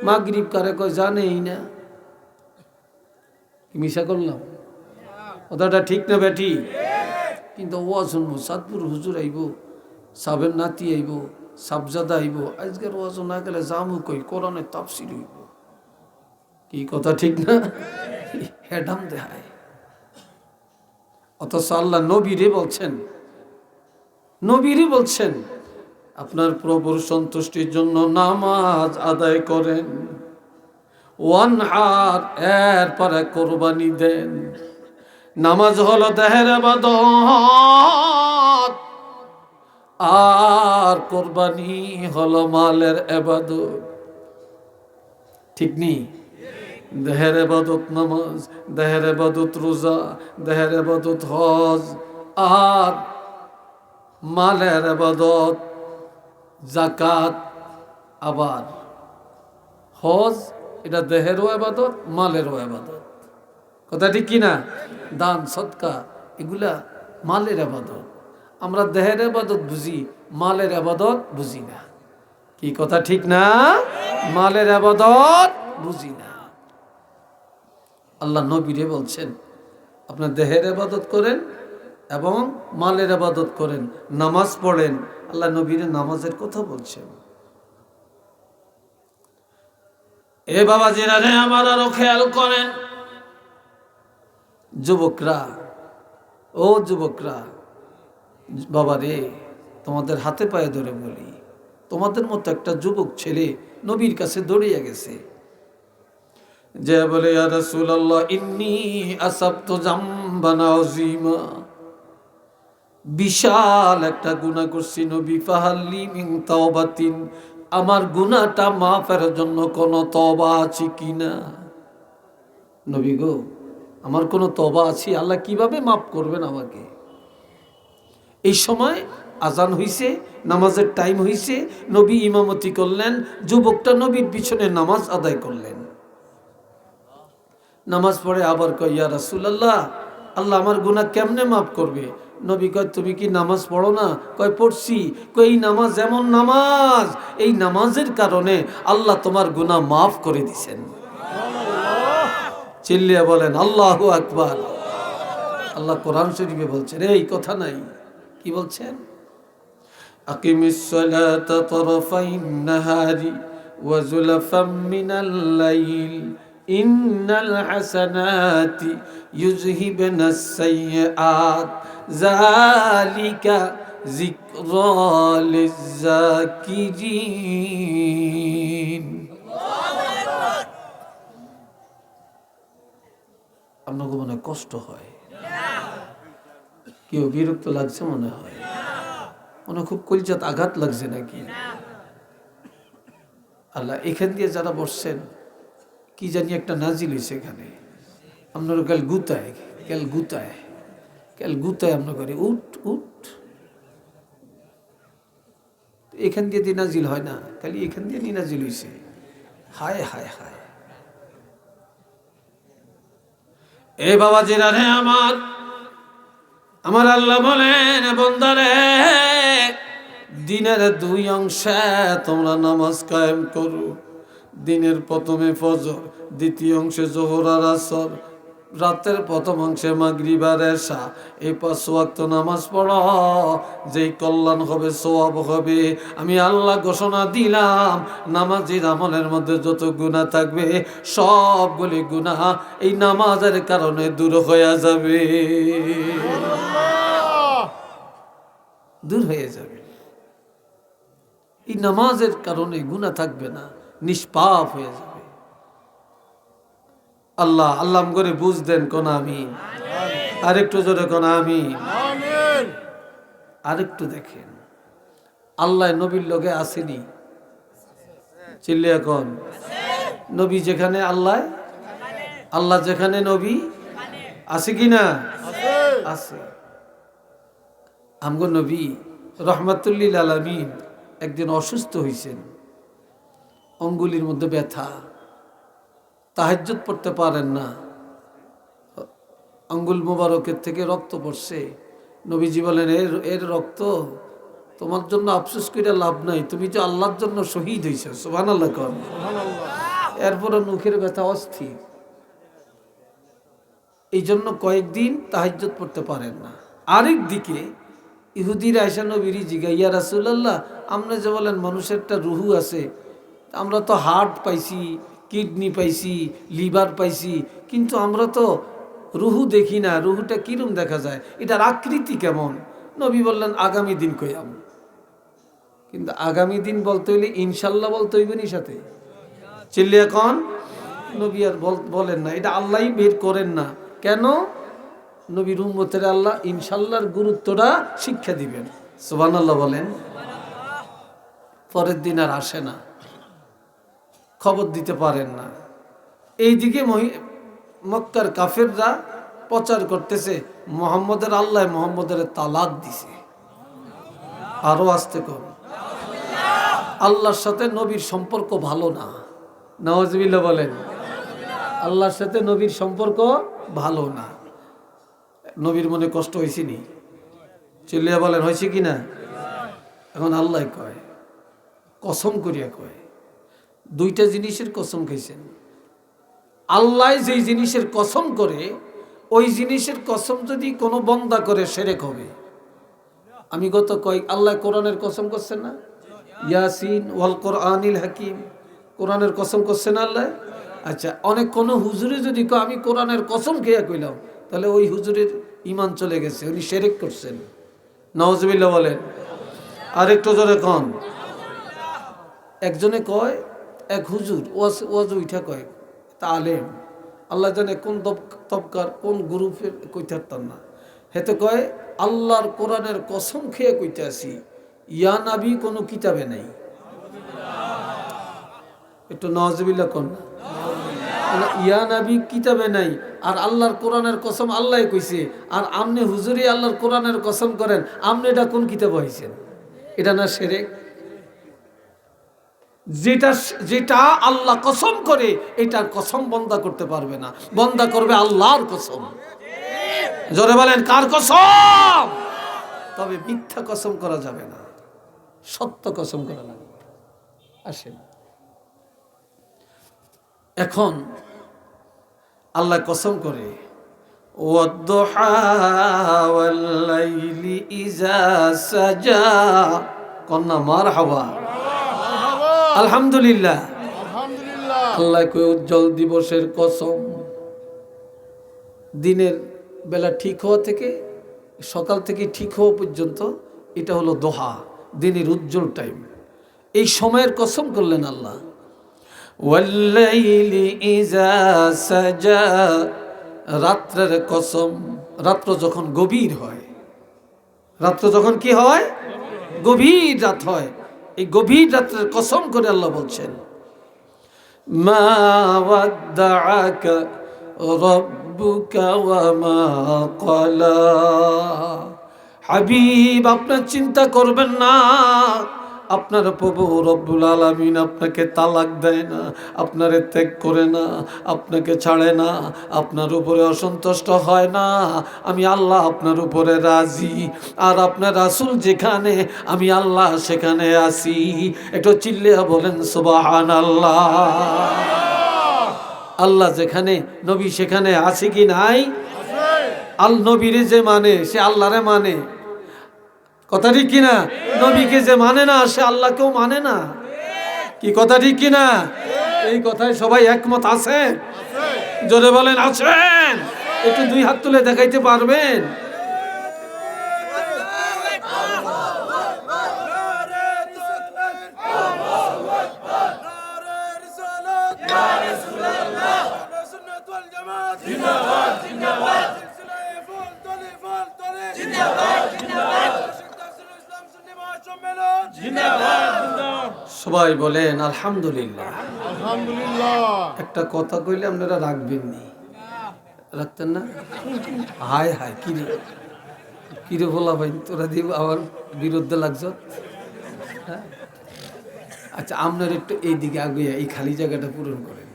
মাগরিব কারে কয় জানে এই না। কি মিশা করলাম? কথাটা ঠিক না বেটি? কিন্তু ও শুনবো, সাদপুর হুজুর আইব, সাবের নাতি আইব, সাবজাদা আইব, আজকের ওয়াজ না গেলে জামু কই কোরআনের তাফসীর হইব। কি কথা ঠিক না? হেডাম দেখায়। অথচ আল্লাহ নবীরে বলছেন, নবীরে বলছেন আপনার প্রভুর সন্তুষ্টির জন্য নামাজ আদায় করেন, ওয়ানহার এরপরে কোরবানি দেন। নামাজ হলো দেহের ইবাদত, আর কোরবানি হলো মালের ইবাদত। ঠিক নেই? দেহের ইবাদত নামাজ, দেহের ইবাদত রোজা, দেহের ইবাদত হজ, আর মালের ইবাদত যাকাত। আবার হজ এটা দেহেরও ইবাদত, মালেরও ইবাদত। কথা ঠিক কিনা? দান সদকা এগুলা মালের ইবাদত। আমরা দেহের ইবাদত বুঝি, মালের ইবাদত বুঝি না। কি কথা ঠিক না? মালের ইবাদত বুঝি না। আল্লাহ নবীরে বলছেন আপনার দেহের ইবাদত করেন এবং মালের ইবাদত করেন, নামাজ পড়েন। আল্লাহ নবীরে নামাজের কথা বলছেন। এ বাবা জিরানে আমার আরো খেয়াল করেন, যুবকরা, ও যুবকরা, বাবা রে, তোমাদের হাতে পায়ে ধরে বলি, তোমাদের মতো একটা যুবক ছেলে নবীর কাছে দৌড়িয়ে গেছে, যে বলে ইয়া রাসূলুল্লাহ ইন্নী আসাবতু যামবান আযীমা, বিশাল একটা গুনাহ করছি নবী, ফাহাল্লি মিন তাওবাতিন, আমার গুনাহটা মাফের জন্য কোনো তওবা আছে কিনা? নবী গো, আমার কোনো তওবা আছে? আল্লাহ কিভাবে মাফ করবেন আমাকে? এই সময় আজান হইছে, নামাজের টাইম হইছে, নবী ইমামতি করলেন, যুবকটা নবীর পিছনে নামাজ আদায় করলেন। নামাজ পড়ে আবার কয় ইয়া রাসূলুল্লাহ, আল্লাহ আমার গুনাহ কেমনে মাফ করবে? নবী কয় তুমি কি নামাজ পড়ো না? কয় পড়ছি। কয় এই নামাজ এমন নামাজ, এই নামাজের কারণে আল্লাহ তোমার গুনাহ মাফ করে দিছেন। চিল্লিয়া বলেন আল্লাহু আকবার। আল্লাহ কোরআন শরীফে বলছেন, এই কথা নাই, কি বলছেন? আকিমিস সালাতা তারফাইন নাহারি ওয়া যুলফাম মিনাল লাইল ইন্নাল হাসানাতি ইউযহিবনাস সাইয়্যাত যালিকা যিকরা লিয-যাকিরিন। আপনাকে মনে কষ্ট হয়, কেউ বিরক্ত লাগছে মনে হয়, মনে খুব কলজাত আঘাত লাগছে নাকি? আল্লাহ এখান দিয়ে যারা বসছেন কি জানি একটা নাজিল হয়েছে এখানে, আপনার কাল গুতায়, কাল গুতায়, কাল গুতায়, আপনার করে উঠ উঠ। এখান দিয়ে নাজিল হয় না, খালি এখান দিয়ে নাজিল হইছে। হায় হায় হায়। এ বাবা জিরা রে আমার আল্লাহ বলেন, বান্দারে দিনের দুই অংশে তোমরা নামাজ কায়েম করো। দিনের প্রথমে ফজর, দ্বিতীয় অংশে যোহর আর আসর, রাতের প্রথম অংশে মাগরিব আর এশা। এই 5 ওয়াক্ত নামাজ পড়ো, যেই কল্যাণ হবে, সওয়াব হবে। আমি আল্লাহ ঘোষণা দিলাম, নামাজের আমলের মধ্যে যত গুনাহ থাকবে সবগুলি গুনাহ এই নামাজের কারণে দূর হয়ে যাবে, দূর হয়ে যাবে। এই নামাজের কারণে গুনাহ থাকবে না, নিষ্পাপ হয়ে যাবে। আল্লাহ আল্লাহ করে বুঝ দেন কোন আমিন। আরেকটু জোরে কোন আমিন। আরেকটু দেখেন, আল্লাহ নবীর লগে আসেনি, চিল্লিয়া কোন নবী যেখানে আল্লাহ, আল্লাহ যেখানে নবী আছে কি না? আছে। আমগো নবী রহমাতুল্লিল আলামিন একদিন অসুস্থ হয়েছেন, অঙ্গুলির মধ্যে ব্যথা, তাহাজ্জুদ পড়তে পারেন না, আঙ্গুল মোবারকের থেকে রক্ত পড়ছে। নবীজি বলেন, এর রক্ত তোমার জন্য আফসোস করে লাভ নাই, তুমি যে আল্লাহর জন্য শহীদ হয়েছ। সুবহানাল্লাহ কোন। এরপরে মুখের ব্যথা অস্থির, এই জন্য কয়েকদিন তাহাজ্জুদ পড়তে পারেন না। আরেক দিকে ইহুদিরা আয়েশা নবীর জিজ্ঞাসা, ইয়া রাসূলুল্লাহ, আপনি যে বলেন মানুষের একটা রুহু আছে, আমরা তো হার্ট পাইছি, কিডনি পাইছি, লিভার পাইছি, কিন্তু আমরা তো রুহু দেখি না, রুহুটা কিরম দেখা যায়, এটার আকৃতি কেমন? নবী বললেন, আগামী দিন কইয়াম। কিন্তু আগামী দিন বলতে হইলে ইনশাল্লাহ বলতে হইবে নি সাথে, চিল্লিয়া কোন। নবী আর বলেন না, এটা আল্লাহই বের করেন না। কেন? নবীর উম্মতের আল্লাহ ইনশাল্লাহর গুরুত্বটা শিক্ষা দিবেন। সুবহানাল্লাহ বলেন। পরের দিন আর আসে না, খবর দিতে পারেন না। এইদিকে মক্কার কাফেররা প্রচার করতেছে মুহাম্মদের আল্লাহ মুহাম্মদের তালাক দিছে। আরো আসতে কর, আল্লাহর সাথে নবীর সম্পর্ক ভালো না। নাউজুবিল্লাহ বলেন। আল্লাহর সাথে নবীর সম্পর্ক ভালো না। নবীর মনে কষ্ট হয়েছে নি? চিল্লিয়া বলেন, হয়েছে কি না? এখন আল্লাহ কয়, কসম করিয়া কয়, দুইটা জিনিসের কসম খাইছেন। আল্লাহ যেই জিনিসের কসম করে, ওই জিনিসের কসম যদি কোনো বন্দা করে শিরক হবে। আমি গত কয়েক আল্লাহ কোরআনের কসম করছেন না, ইয়াসিন ওয়াল কোরআনিল হাকিম, কোরআনের কসম করছেন আল্লাহ। আচ্ছা, অনেক কোনো হুজুরে যদি কয় আমি কোরআনের কসম খেয়ে কইলাম, তাহলে ওই হুজুরের ঈমান চলে গেছে, উনি শিরক করছেন। নাউজুবিল্লাহ বলেন। আরেকটু জোরে কোন। একজনে কয়, এক হুজুর ওয়াজ উঠা কয়, তা আলেম, আল্লাহ জানে কোন তবকার কোন গ্রুপের কইতে পারতাম না, হেতে কয় আল্লাহর কোরআনের কসম খেয়ে কইতে আসি, ইয়া নাবি কোনো কিতাবে নাই। একটু নাউজুবিল্লাহ কোন। ইয়া নাবি কিতাবে নাই, আর আল্লাহর কোরআনের কসম আল্লাহ কইছে, আর আমনে হুজুরি আল্লাহর কোরআনের কসম করেন, আমনে এটা কোন কিতাব হইছেন? এটা না শিরক? যেটা আল্লাহ কসম করে, এটার কসম বন্দা করতে পারবে না, বন্দা করবে আল্লাহর কসম। জোরে বলেন, কার কসম? তবে মিথ্যা কসম করা যাবে না, সত্য কসম করা লাগবে। আসেন, এখন আল্লাহ কসম করে, ওয়াদ-দুহা ওয়াল-লাইলি ইযা সাজা, কন্না মারহাবা, আলহামদুলিল্লাহ। আল্লাহ কই উজ্জ্বল দিবসের কসম, দিনের বেলা ঠিক হওয়া থেকে সকাল থেকে ঠিক হওয়া পর্যন্ত, এটা হলো দোহা, দিনের উজ্জ্বল টাইম। এই সময়ের কসম করলেন আল্লাহ। ওয়াল-লাইলি ইযা সাজা, রাত্রের কসম, রাত্র যখন গভীর হয়, রাত্র যখন কি হয়? গভীর রাত হয়। এই গভীর রাত্রের কসম করে আল্লাহ বলছেন, মা ওয়াদ্দাআকা রাব্বুকা ওয়া মা ক্বালা। হাবিব, আপনার চিন্তা করবেন না, আপনার প্রভু রব্বুল আলামিন আপনাকে তালাক দেয় না, আপনারে ত্যাগ করে না, আপনাকে ছাড়ে না, আপনার উপরে অসন্তুষ্ট হয় না, আমি আল্লাহ আপনার উপরে রাজি। আর আপনার রাসূল যেখানে আমি আল্লাহ সেখানে আছি। একটু চিল্লিয়া বলেন সুবহানাল্লাহ। আল্লাহ যেখানে নবী সেখানে আছে কি নাই? আল নবীরে যে মানে সে আল্লাহরে মানে, কথা ঠিক কিনা? নবীকে যে মানে না সে আল্লাহকেও মানে না, কি কথা ঠিক কিনা? এই কথায় সবাই একমত আছেন? জোরে বলেন আছেন? একটু দুই হাত তুলে দেখাইতে পারবেন? সবাই বলেন আলহামদুলিল্লাহ। একটা কথা কইলে আপনারা রাখবেন নি, রাখতেন না? হায় হায় কিরে কিরে বলা ভাই, তোরা দিব আমার বিরুদ্ধে লাগছ। আচ্ছা, আপনার একটু এইদিকে আগুয়া এই খালি জায়গাটা পূরণ করেন।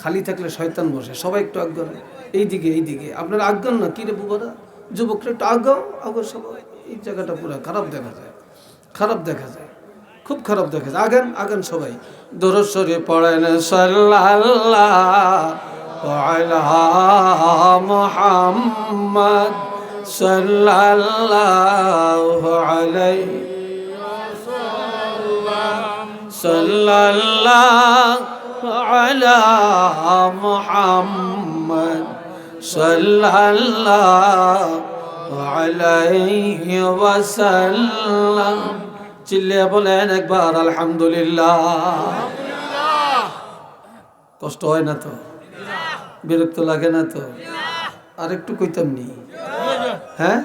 খালি থাকলে শয়তান বসে। সবাই একটু আজ্ঞান, এইদিকে আপনারা আজ্ঞান না, কিরে বুবারা যুবকরা একটু আগাও আগো। সবাই এই জায়গাটা পুরো খারাপ দেখা যায়, খারাপ দেখা যায়, খুব খারাপ দেখা যায়। আগান সবাই দরুদ শরীফ পড়েন সাল্লাল্লাহু আলা মুহাম্মদ সাল্লাল্লাহু আলাইহি সাল্লাল্লাহু আলা মুহাম্মদ সাল্লাল্লাহু আলাইহি ওয়াসাল্লাম। চিল্লিয়ে বলেন একবার আলহামদুলিল্লাহ। কষ্ট হয় না তো? বিরক্ত লাগে না তো? আর একটু কইতাম নি? হ্যাঁ,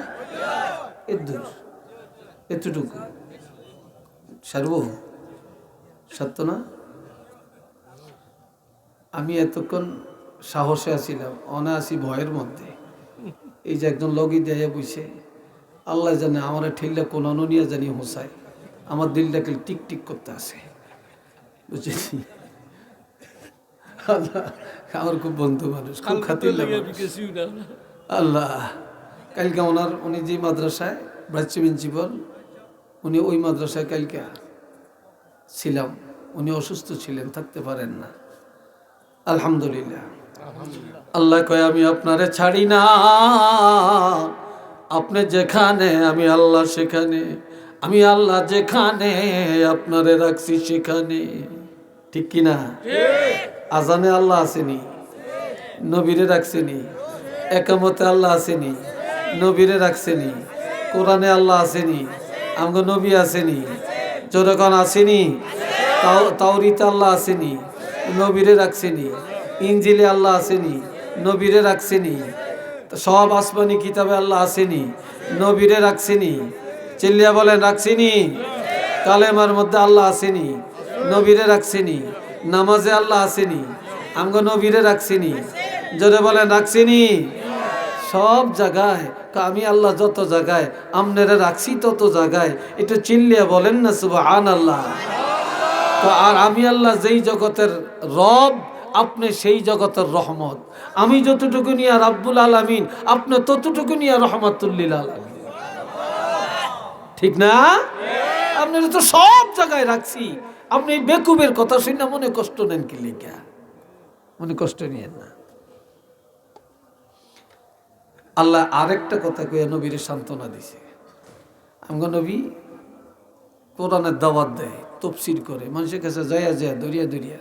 এতটুকু সারব সত্য না? আমি এতক্ষণ সাহসে আছিলাম, অনায়াসি ভয়ের মধ্যে। এই যে একজন লগি দেয়া বইছে, আল্লাহ জানে আমার ঠেললে কোন নিয়ে জানি হোসায়, আমার দিলটাকে টিক টিক করতে আছে, বুঝেছি? আমার খুব বন্ধু মানুষ, খুব খাতির লাগে আল্লাহ। কালকে উনি যে মাদ্রাসায় ভাইস প্রিন্সিপাল, উনি ওই মাদ্রাসায় কালকে ছিলাম। উনি অসুস্থ ছিলেন, থাকতে পারেন না। আলহামদুলিল্লাহ। আল্লাহ কয় আমি আপনারে ছাড়ি না, আপনি যেখানে আমি আল্লাহ সেখানে, আমি আল্লাহ যেখানে আপনারে রাখছি সেখানে। ঠিক কিনা? আজানে আল্লাহ আসেনি, নবীরে রাখছেনি। একামতে আল্লাহ আসেনি, নবীরে রাখছেনি। কোরআনে আল্লাহ আসেনি, আমগো নবী আসেনি। যখন আসেনি, তাওরীতে আল্লাহ আসেনি, নবীরে রাখছেনি। ইনজিলে আল্লাহ আসেনি, নবীরে রাখছেনি। সব আসমানি কিতাবে আল্লাহ আসেনি, নবীরে রাখছেনি। চিল্লিয়া বলেন রাখছেনি। কালেমার মধ্যে আল্লাহ আসেনি, নবীরে রাখছেনি। নামাজে আল্লাহ আসেনি, আমগো নবীরে রাখছেনি। জোরে বলেন রাখছেনি। সব জায়গায় আমি আল্লাহ যত জায়গায় আমনেরা রাখছি তত জায়গায় একটু চিল্লিয়া বলেন না সুবহানাল্লাহ। তো আর আমি আল্লাহ যেই জগতের রব, আপনি সেই জগতের রহমত। আমি যতটুকু নিয়ে রাব্বুল আলামিন, আপনি ততটুকু নিয়ে রহমাতুল লিল আলামিন। ঠিক না? আপনারা তো সব জায়গায় রাখছি। আপনি বেকুবের কথা শুনে মনে কষ্ট নেন কি লিখা? মনে কষ্ট নিয়েন না। আল্লাহ আরেকটা কথা কয়ে নবীর সান্ত্বনা দিছে। আমগো নবী কোরআনের দাওয়াত দেয়, তাফসীর করে, মানুষের কাছে যায়া দরিয়া দরিয়া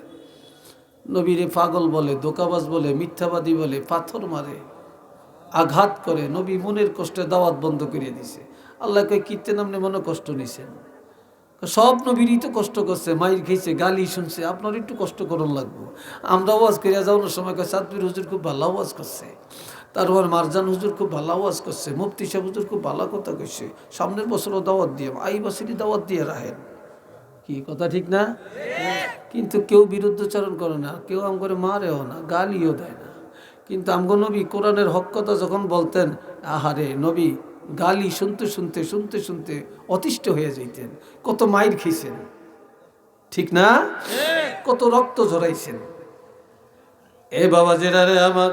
নবীরে পাগল বলে, ধোঁকাবাজ বলে, মিথ্যাবাদী বলে, পাথর মারে, আঘাত করে। নবী মনের কষ্টে দাওয়াত বন্ধ করে দিছে। আল্লাহ কয় কীর্তে নামনে মনে কষ্ট নিছেন? সব নবীরই তো কষ্ট করছে, মাইর খেয়েছে, গালি শুনছে, আপনার একটু কষ্ট করুন লাগবো। আমরা আওয়াজ করিয়া যাওয়ার সময় সাদবীর হুজুর খুব ভালো আওয়াজ করছে, তারপর মারজান হুজুর খুব ভালো আওয়াজ করছে, মুফতি সাহেব হুজুর খুব ভালো কথা কইছে, সামনের বছরও দাওয়াত দিয়ে, এই বছরই দাওয়াত দিয়ে রাখেন। কি কথা ঠিক না? কিন্তু কেউ বিরুদ্ধচারণ করে না, কেউ আম করে মারেও না, গালিও দেয় না। কিন্তু আমগো নবী কোরআনের হক কথা যখন বলতেন, আহারে নবী গালি শুনতে শুনতে শুনতে শুনতে অতিষ্ঠ হয়ে যাইতেন। কত মাইর খেয়েছেন, ঠিক না? কত রক্ত ঝরাইছেন। এ বাবা জেরারে আমার,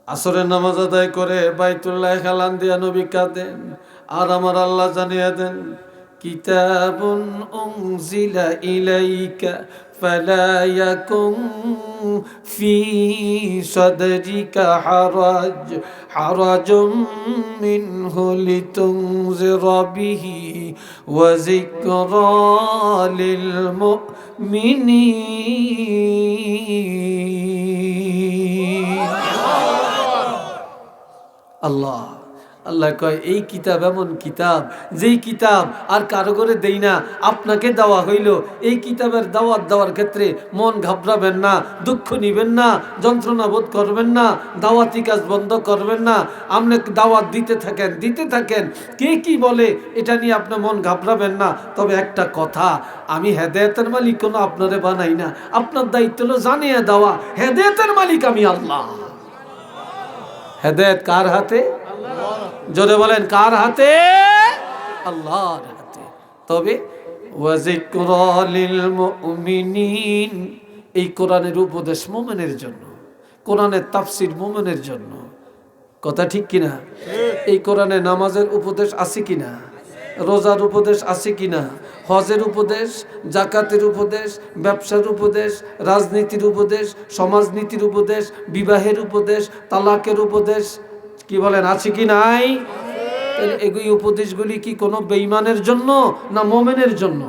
আসরের নামাজ আদায় করে বাইতুল্লাহ খালান দিয়া নবী কাঁদেন, আর আমার আল্লাহ জানিয়ে দেন, কিতাবুন উনজিলা ইলাইকা ফালা ইয়াকুম ফি সাদরিকা হারাজুম মিনহু লিতুনজিরা বিহি ওয়া যিকরা লিল মুমিনিন। আল্লাহ আল্লাহ কয়, এই কিতাব এমন কিতাব, যেই কিতাব আর কারো করে দেই না, আপনাকে দেওয়া হইল। এই কিতাবের দাওয়াত দেওয়ার ক্ষেত্রে মন ঘাবড়াবেন না, দুঃখ নিবেন না, যন্ত্রণা বোধ করবেন না, দাওয়াতি কাজ বন্ধ করবেন না। আপনি দাওয়াত দিতে থাকেন, কে কি বলে এটা নিয়ে আপনার মন ঘাবড়াবেন না। তবে একটা কথা, আমি হেদায়েতের মালিক কোনো আপনারে বানাই না। আপনার দায়িত্ব হলো জানিয়ে দেওয়া, হেদায়েতের মালিক আমি আল্লাহ। হেদায়েত কার হাতে? জোরে বলেন, কার হাতে? আল্লাহর হাতে। তবে ওয়া যিকরা লিল মুমিনিন, এই কোরআনের উপদেশ মুমিনের জন্য, কোরআনের তাফসীর মুমিনের জন্য। কথা ঠিক কিনা? এই কোরআনে নামাজের উপদেশ আছে কিনা? রোজার উপদেশ আছে কিনা? হজের উপদেশ, জাকাতের উপদেশ, ব্যবসার উপদেশ, রাজনীতির উপদেশ, সমাজনীতির উপদেশ, বিবাহের উপদেশ, তালাকের উপদেশ, কি বলেন, আছে কি নাই? এই উপদেশগুলি কি কোনো বেঈমানের জন্য না মুমিনের জন্য?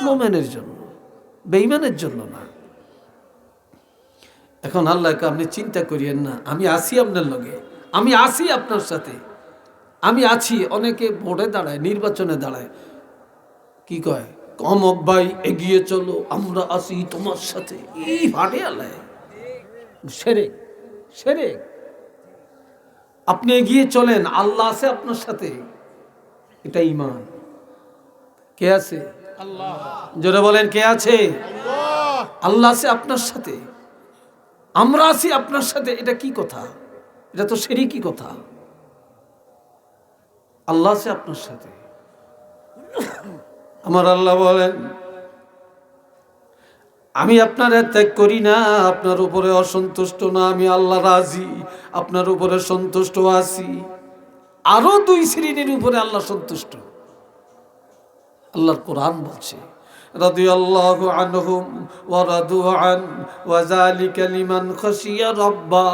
মুমিনের জন্য, বেঈমানের জন্য না। এখন আল্লাহকে আপনি চিন্তা করিয়েন না, আমি আছি আপনার লগে, আমি আছি আপনার সাথে, আমি আছি। অনেকে ভোটে দাঁড়ায়, নির্বাচনে দাঁড়ায়, কি কয়, অমক ভাই এগিয়ে চলো, আমরা আছি তোমার সাথে। এই ভাটে আল্লাহ সেরেক, সেরেক। আপনি এগিয়ে চলেন, আল্লাহ আছে আপনার সাথে, এটা ঈমান। কে আছে? আল্লাহ। জোরে বলেন, কে আছে? আল্লাহ আছে আপনার সাথে, আমরা আছি আপনার সাথে। এটা কি কথা? এটা তো শিরকি কথা। আল্লাহ আছে আপনার সাথে। আমার আল্লাহ বলেন, আমি আপনার ত্যাগ করি না, আপনার উপরে অসন্তুষ্ট না, আমি আল্লাহ রাজি, আপনার উপরে সন্তুষ্ট আছি। আরো দুই শ্রেণীর উপরে আল্লাহ সন্তুষ্ট। আল্লাহর কোরআন বলছে, রাদিয়াল্লাহু আনহুম ওয়া রাদু আন ওয়া যালিকা লিমান খাশিয়া রাব্বা।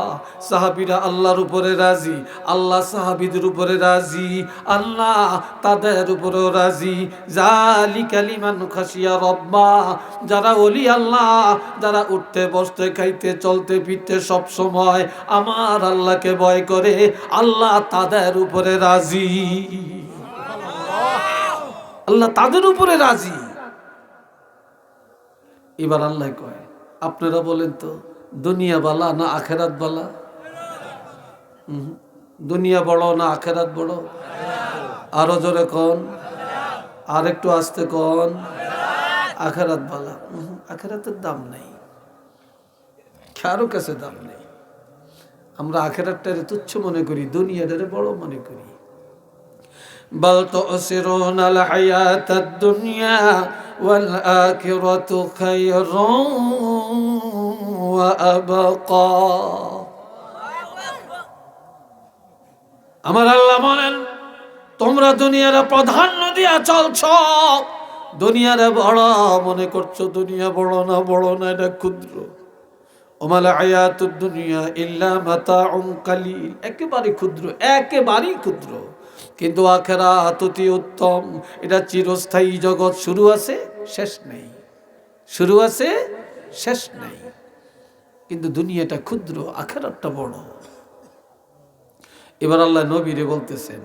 সাহাবীরা আল্লাহর উপরে রাজি, আল্লাহ সাহাবীদের উপরে রাজি, আল্লাহ তাদের উপরেও রাজি। যালিকা লিমান খাশিয়া রাব্বা, যারা ওলি আল্লাহ, যারা উঠতে বসতে খাইতে চলতে ফিরতে সব সময় আমার আল্লাহকে ভয় করে, আল্লাহ তাদের উপরে রাজি। আল্লাহ তাদের উপরে রাজি। এবার আল্লাহ কয়, আপনারা বলেন তো, দুনিয়া বালা না আখেরাত বালা? দুনিয়া বড় না আখেরাত বড়? আরো জোরে কোন, আর একটু আস্তে কোন। আখেরাত বালা। আখেরাতের দাম নেই, কারো কাছে দাম নেই। আমরা আখেরাতটারে তুচ্ছ মনে করি, দুনিয়াটারে বড় মনে করি। بل تؤثرون الحياة الدنيا والآخرة خير وأبقى। আমার আল্লাহ বলেন, তোমরা দুনিয়ার প্রাধান্য দিয়া চলছ, দুনিয়ার বড় মনে করছো। দুনিয়া বড় না, এটা ক্ষুদ্র। ওমাল হায়াতুদ দুনিয়া ইল্লা মাতাউন কালিল, একেবারে ক্ষুদ্র, একেবারেই ক্ষুদ্র। কিন্তু আখিরাত অতি উত্তম, এটা চিরস্থায়ী জগৎ। শুরু আছে শেষ নেই, শুরু আছে শেষ নেই। কিন্তু দুনিয়াটা ক্ষুদ্র, আখিরাতটা বড়। এবার আল্লাহ নবীরে বলতেছেন,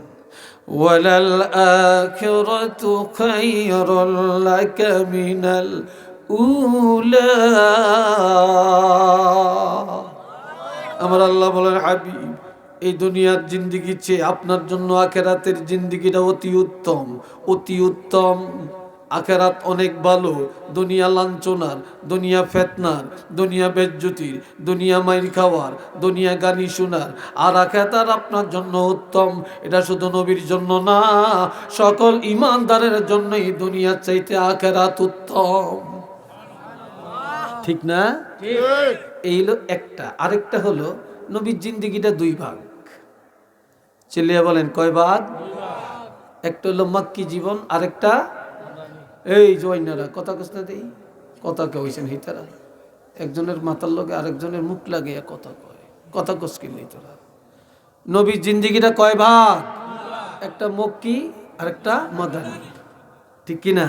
ওয়ালাল আখিরাতু খায়রুল লাকা মিনাল উলা। আমার আল্লাহ বলেন, হাবিব, এই দুনিয়ার জিন্দেগির চেয়ে আপনার জন্য আখিরাতের জিন্দেগিটা অতি উত্তম, অতি উত্তম। আখেরাত অনেক ভালো, দুনিয়া লাঞ্ছনার, দুনিয়া ফেতনার, দুনিয়া বেজ্জুতির, দুনিয়া মাইর খাওয়ার, দুনিয়া গালি শোনার, আর আখেরাত আর আপনার জন্য উত্তম। এটা শুধু নবীর জন্য না, সকল ইমানদারের জন্যই দুনিয়ার চাইতে আখেরাত উত্তম। ঠিক না? এই হলো একটা। আরেকটা হলো নবীর জিন্দেগিটা দুই ভাগ। চিল্লিয়া বলেন কয় ভাগ? একটা হলো মাক্কি জীবন, আরেকটা এই জয়নারা কথা কষ্ট দেই কথা কইছেন হিতারা একজনের মাথার লগে আরেকজনের মুখ লাগে কথা কয়, কথা কসকিলি তোরা। নবীর জিন্দেগিটা কয় ভাগ? একটা মক্কি আরেকটা মাদানী। ঠিক কিনা?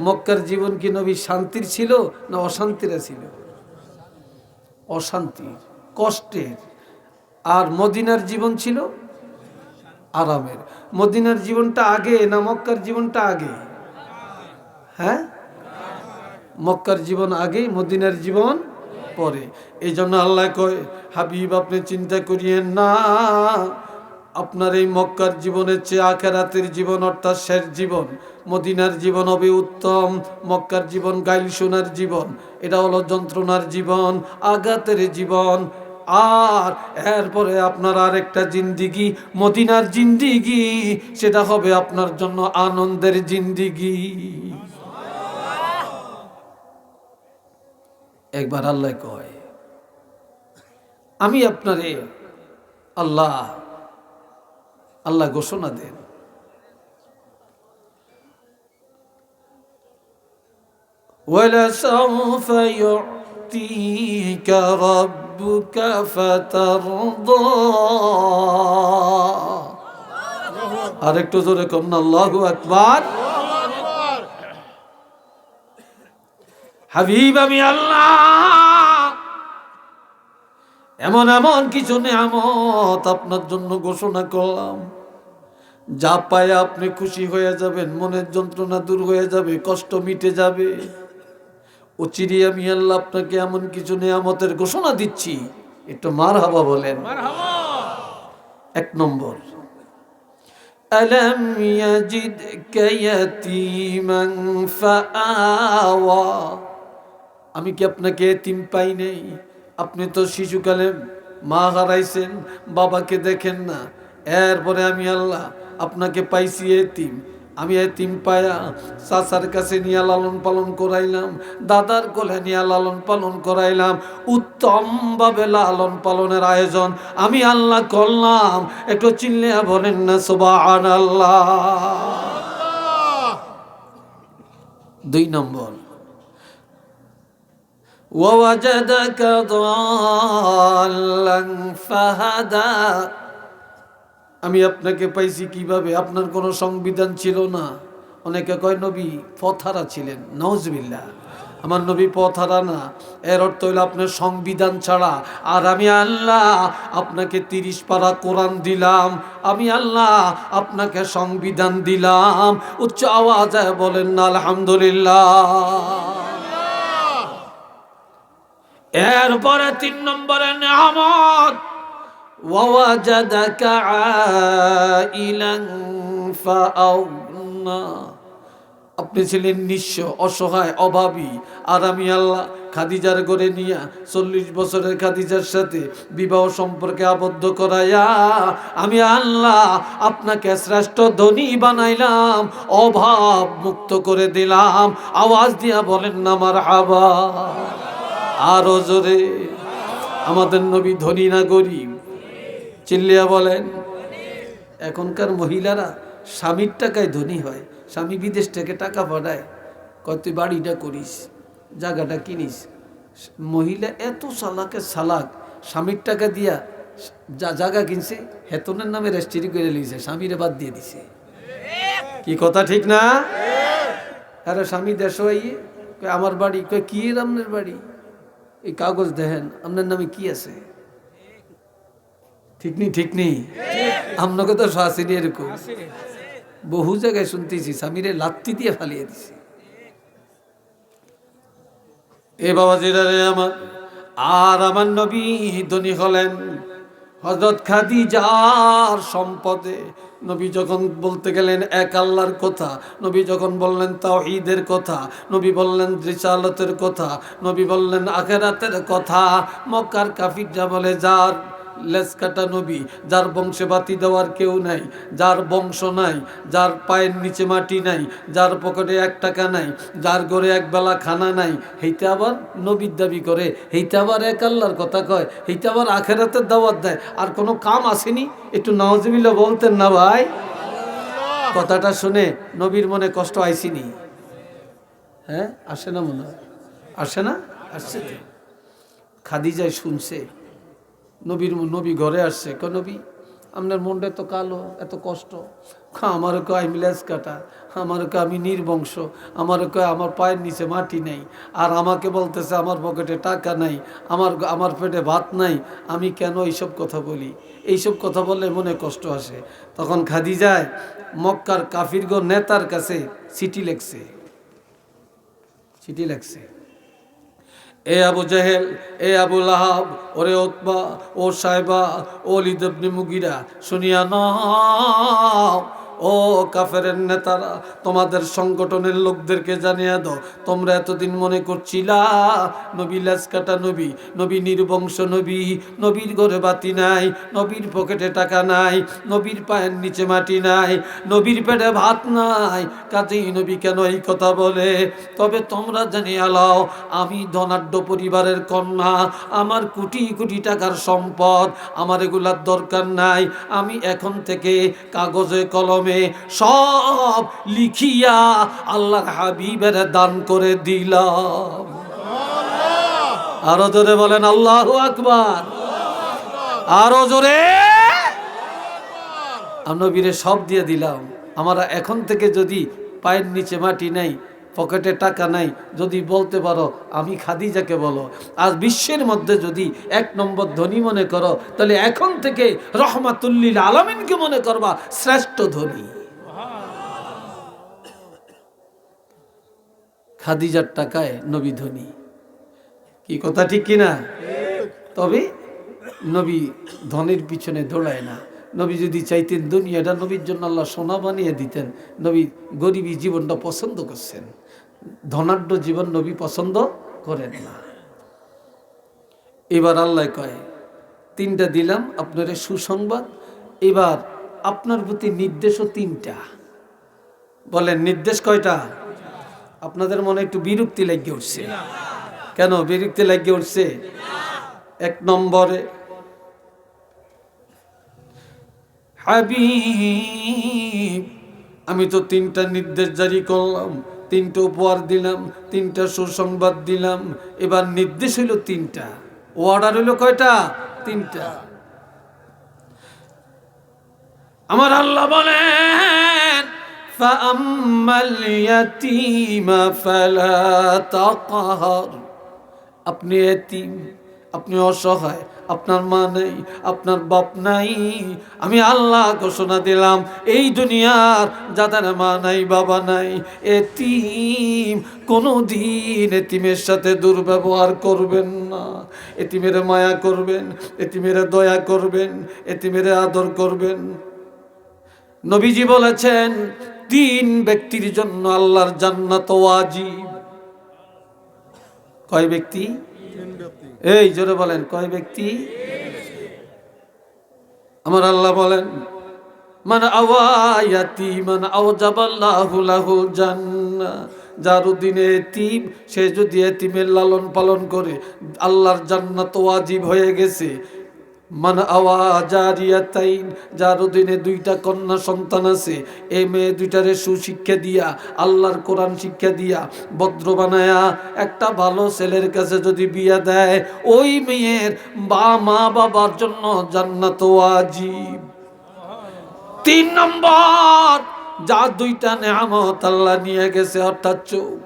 মক্কার জীবন কি নবী শান্তির ছিল না অশান্তির ছিল? অশান্তির, কষ্টের। আর মদিনার জীবন ছিল আরামের। মদিনার জীবনটা আগে না মক্কার জীবনটা আগে? হ্যাঁ, মক্কার জীবন আগে, মদিনার জীবন পরে। এই জন্য আল্লাহ কয়, হাবিব আপনি চিন্তা করিয়েন না, আপনার এই মক্কার জীবনের চেয়ে আখিরাতের জীবন অর্থাৎ শেষ জীবন মদিনার জীবন হবে উত্তম। মক্কার জীবন গাইল শোনার জীবন, এটা হলো যন্ত্রণার জীবন, আঘাতের জীবন। আর এরপরে আপনার আরেকটা জিন্দিগি মদিনার জিন্দিগি, সেটা হবে আপনার জন্য আনন্দের জিন্দিগি। একবার আল্লাহ কয়, আমি আপনারে আল্লাহ আল্লাহ ঘোষণা দেন, وَلَسَوْفَ يُعْطِيكَ رَبُّكَ فَتَرْضَى। আরেকটু জোরে করুন আল্লাহু আকবার। হাবিব আমি আল্লাহ এমন এমন কিছু নেয়ামত আপনার জন্য ঘোষণা করলাম, যা পায় আপনি খুশি হয়ে যাবেন, মনের যন্ত্রণা দূর হয়ে যাবে, কষ্ট মিটে যাবে। অচিরে আমি আল্লাহ আপনাকে এমন কিছু নেয়ামতের ঘোষণা দিচ্ছি, একটু মারহাবা বলেন। এক নম্বর, আলাম ইয়াজিদকা ইয়াতীমান ফাআওয়া। আমি কি আপনাকে এতিম পাই নাই? আপনি তো শিশুকালে মা হারাইছেন, বাবাকে দেখেন না। এরপরে আমি আল্লাহ আপনাকে পাইছি এতিম। আমি এতিম পায়া চাচার কাছে নিয়ে লালন পালন করাইলাম, দাদার কোলে নিয়ে লালন পালন করাইলাম। উত্তম ভাবে লালন পালনের আয়োজন আমি আল্লাহ করলাম। একটু চিল্লিয়া বলেন না সুবহানাল্লাহ। দুই নম্বর, وَوَجَدَكَ ضَالًّا فَهَدَى। আমি আপনাকে পাইছি কিভাবে? আপনার কোনো সংবিধান ছিল না। অনেকে কয় নবী পথহারা ছিলেন, নাউজুবিল্লাহ। আমার নবী পথহারা না, এর অর্থ হইল আপনার সংবিধান ছাড়া। আর আমি আল্লাহ আপনাকে 30 পারা কোরআন দিলাম, আমি আল্লাহ আপনাকে সংবিধান দিলাম। উচ্চ আওয়াজে বলেন না আলহামদুলিল্লাহ। এরপরে 3 নম্বরে নিয়ামত, ওয়াজাদাকা আইলান ফাআগনা। আপনি ছিলেন নিঃস্ব, অসহায়, অভাবী। আর আমি আল্লাহ খাদিজার ঘরে নিয়া 40 বছরের খাদিজার সাথে বিবাহ সম্পর্কে আবদ্ধ করাইয়া আমি আল্লাহ আপনাকে শ্রেষ্ঠ ধনী বানাইলাম, অভাব মুক্ত করে দিলাম। আওয়াজ দিয়া বলেন না মারহাবা। আরো জোরে। আমাদের নবী ধনী না গরিব? চিল্লিয়া বলেন। এখনকার মহিলারা স্বামীর টাকায় ধনী হয়। স্বামী বিদেশ থেকে টাকা পাঠায়, কয় তুই বাড়িটা করিস, জায়গাটা কিনিস। মহিলা এত চালাকে চালাক, স্বামীর টাকা দিয়া জায়গা কিনছে, হেতনের নামে রেজিস্ট্রি করে লিয়েছে, স্বামীরে বাদ দিয়ে দিছে। কি কথা ঠিক না? আরে স্বামী দেশ হইয়ে আমার বাড়ি, কয় কি আপনার বাড়ি? এই কাগজ দেখেন আপনার নামে কি আছে। ঠিক নেই? ঠিক নেই? আপনাকে তো শাসিনি এরকম বহু জায়গায় শুনতেছি, স্বামীরে লাত্তি দিয়ে ফালিয়ে দিছে। এ বাবা জিরা রে আমার। আর আমার নবী ধনী হলেন, হযরত খাদিজার সম্পদে নবী যখন বলতে গেলেন এক আল্লাহর কথা, নবী যখন বললেন তাওহীদের কথা, নবী বললেন রিসালাতের কথা, নবী বললেন আখিরাতের কথা, মক্কার কাফিররা বলে যার লেজ কাটা নবী, যার বংশে বাতি দেওয়ার কেউ নাই, যার বংশ নাই, যার পায়ের নিচে মাটি নাই, যার পকেটে 1 টাকা নাই, যার ঘরে একবেলা খানা নাই, হেইটা আবার নবীর দাবি করে, হেইটা আবার এক আল্লাহর কথা কয়, হেইটা আবার আখিরাতের দাওয়াত দেয়। আর কোনো কাম আসেনি? একটু নাউজুবিল্লাহ বলতেন না ভাই? কথাটা শুনে নবীর মনে কষ্ট আইসিনি? হ্যাঁ, আসে না মনে হয়? আসে না? আসছে তো। খাদিজায় শুনছে, নবী ঘরে আসছে, নবী আপনার মনটা এত কালো, এত কষ্ট। আমারও কয় আমি লেজ কাটা, আমারও কয় আমি নির্বংশ, আমারও কয় আমার পায়ের নিচে মাটি নেই, আর আমাকে বলতেছে আমার পকেটে টাকা নাই, আমার পেটে ভাত নাই। আমি কেন এইসব কথা বলি? এইসব কথা বললে মনে কষ্ট আসে। তখন খাদিজায় মক্কার কাফিরগো নেতার কাছে চিঠি লেখছে। এ আবু জেহেল, এ আবু লাহাব, ওরে উতবা, ও সাইবা, ও ওলীদ ইবনে মুগীরা, শুনিয়া নাও। ও কাফেরের নেতারা, তোমাদের সংগঠনের লোকদেরকে জানিয়ে দাও, তোমরা এতদিন মনে করছিলা নবী লেজ কাটা নবী, নবী নির্বংশ নবী, নবীর ঘরে বাতি নাই, নবীর পকেটে টাকা নাই, নবীর পায়ের নিচে মাটি নাই, নবীর পেটে ভাত নাই, কাজেই নবী কেন এই কথা বলে? তবে তোমরা জানিয়ে লাও, আমি ধনাঢ্য পরিবারের কন্যা, আমার কোটি কোটি টাকার সম্পদ, আমার এগুলার দরকার নাই। আমি এখন থেকে কাগজে কলমে সব লিখিয়া আল্লাহর হাবিবের দান করে দিলাম। আরো জোরে বলেন আল্লাহু আকবার। আরো জোরে। নবীরে সব দিয়ে দিলাম। আমরা এখন থেকে যদি পায়ের নিচে মাটি নাই, পকেটে টাকা নাই, যদি বলতে পারো আমি খাদিজাকে বলো। আজ বিশ্বের মধ্যে যদি 1 নম্বর ধনী মনে করো, তাহলে এখন থেকে রহমাতুল্লিল আলামিনকে মনে করবা শ্রেষ্ঠ ধনী। খাদিজার টাকায় নবী ধনী। কি কথা ঠিক কিনা? তবে নবী ধনের পিছনে দৌড়ায় না। নবী যদি চাইতেন দুনিয়াটা নবীর জন্য আল্লাহ সোনা বানিয়ে দিতেন। নবী গরিবী জীবনটা পছন্দ করছেন, ধনাঢ্য জীবন নবী পছন্দ করেন না। এবার আল্লাহ কয় 3টা দিলাম আপনার সুসংবাদ, এবার আপনার প্রতি নির্দেশও 3টা। বলেন নির্দেশ কয়টা? আপনাদের মনে একটু বিরক্তি লেগে উঠছে। কেন বিরক্তি লেগে উঠছে? 1 নম্বরে, হাবিব আমি তো 3টা নির্দেশ জারি করলাম, 3টা উপহার দিলাম, 3টা সুসংবাদ দিলাম, এবার নির্দেশ হইল 3টা, অর্ডার হইল কয়টা? 3টা। আমার আল্লাহ বলেন ফাআম্মাল ইয়াতীমা ফালা তাকহার। আপনি এতিম, আপনি অসহায়, আপনার মা নেই, আপনার বাপ নাই, আমি আল্লাহ ঘোষণা দিলাম এই দুনিয়ার যাদের মা নাই বাবা নাই, এতিম, কোনোদিন এতিমের সাথে দুর্ব্যবহার করবেন না। এতিমের মায়া করবেন, এতিমের দয়া করবেন, এতিমের আদর করবেন। নবীজি বলেছেন 3 ব্যক্তির জন্য আল্লাহর জান্নাত ওয়াজিব। কয় ব্যক্তি? এই জোরে বলেন কয় ব্যক্তি? আমার আল্লাহ বলেন মান আওয়ায়াতি মান আওজাবাল্লাহু লাহুল জান্নাহ। যার দিনে এতিম, সে যদি এতিমের লালন পালন করে আল্লাহর জান্নাত ওয়াজিব হয়ে গেছে। মান আওয়া জারিয়াতাইন, যার অধীনে 2টা কন্যা সন্তান আছে, এই মেয়ে 2টারে সুশিক্ষা দিয়া, আল্লাহর কোরআন শিক্ষা দিয়া, ভদ্র বানায়া একটা ভালো ছেলের কাছে যদি বিয়া দেয়, ওই মেয়ের মা বাবার জন্য জান্নাত ওয়াজিব। 3 নম্বর, যার 2টা নেয়ামত আল্লাহ নিয়ে গেছে, অর্থাৎ চোখ।